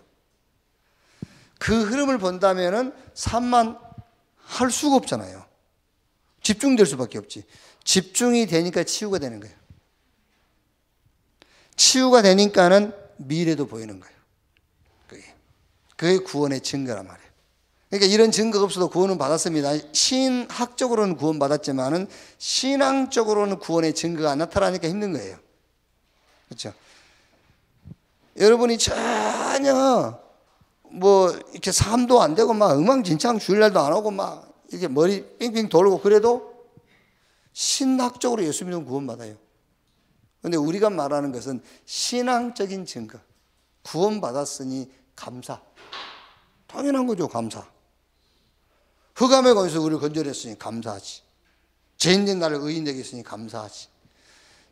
그 흐름을 본다면은 산만할 수가 없잖아요. 집중될 수밖에 없지. 집중이 되니까 치유가 되는 거예요. 치유가 되니까는 미래도 보이는 거예요. 그게 구원의 증거란 말이에요. 그러니까 이런 증거가 없어도 구원은 받았습니다. 신학적으로는 구원 받았지만은 신앙적으로는 구원의 증거가 안 나타나니까 힘든 거예요. 그렇죠? 여러분이 전혀 뭐 이렇게 삶도 안 되고 막 엉망진창 주일날도 안 오고 막 이렇게 머리 빙빙 돌고 그래도 신학적으로 예수 믿으면 구원 받아요. 그런데 우리가 말하는 것은 신앙적인 증거. 구원 받았으니 감사. 당연한 거죠, 감사. 흑암의 권에서 우리를 건져냈으니 감사하지. 죄인된 나를 의인되게 했으니 감사하지.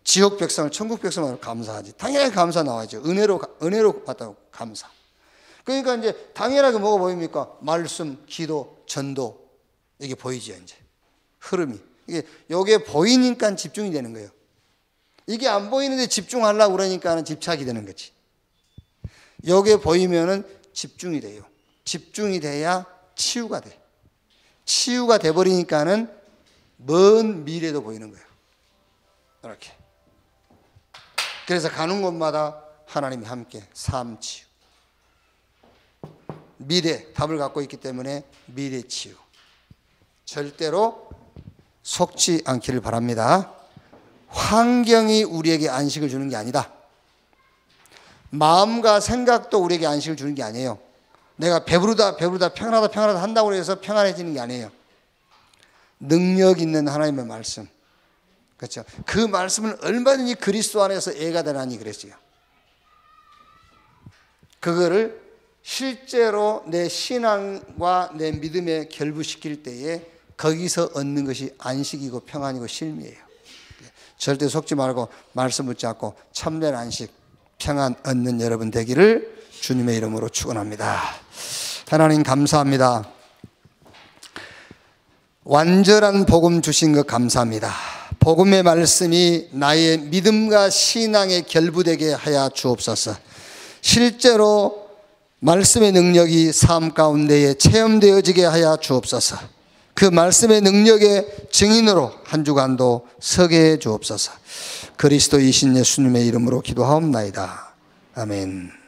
지옥 백성을 천국 백성으로 감사하지. 당연히 감사 나와야죠. 은혜로 받다고 감사. 그러니까 이제 당연하게 뭐가 보입니까? 말씀, 기도, 전도. 이게 보이죠, 이제. 흐름이. 이게 보이니까 집중이 되는 거예요. 이게 안 보이는데 집중하려고 그러니까는 집착이 되는 거지. 여기에 보이면은 집중이 돼요. 집중이 돼야 치유가 돼. 치유가 돼버리니까는 먼 미래도 보이는 거예요. 이렇게. 그래서 가는 곳마다 하나님이 함께 삶 치유. 미래, 답을 갖고 있기 때문에 미래 치유. 절대로 속지 않기를 바랍니다. 환경이 우리에게 안식을 주는 게 아니다. 마음과 생각도 우리에게 안식을 주는 게 아니에요. 내가 배부르다 평안하다 한다고 해서 평안해지는 게 아니에요. 능력 있는 하나님의 말씀. 그렇죠. 그 말씀은 얼마든지 그리스도 안에서 애가 되나니 그랬어요. 그거를 실제로 내 신앙과 내 믿음에 결부시킬 때에 거기서 얻는 것이 안식이고 평안이고 쉼이에요. 절대 속지 말고 말씀 붙잡고 참된 안식, 평안 얻는 여러분 되기를 주님의 이름으로 축원합니다. 하나님 감사합니다. 완전한 복음 주신 것 감사합니다. 복음의 말씀이 나의 믿음과 신앙에 결부되게 하여 주옵소서. 실제로 말씀의 능력이 삶 가운데에 체험되어지게 하여 주옵소서. 그 말씀의 능력의 증인으로 한 주간도 서게 해 주옵소서. 그리스도이신 예수님의 이름으로 기도하옵나이다. 아멘.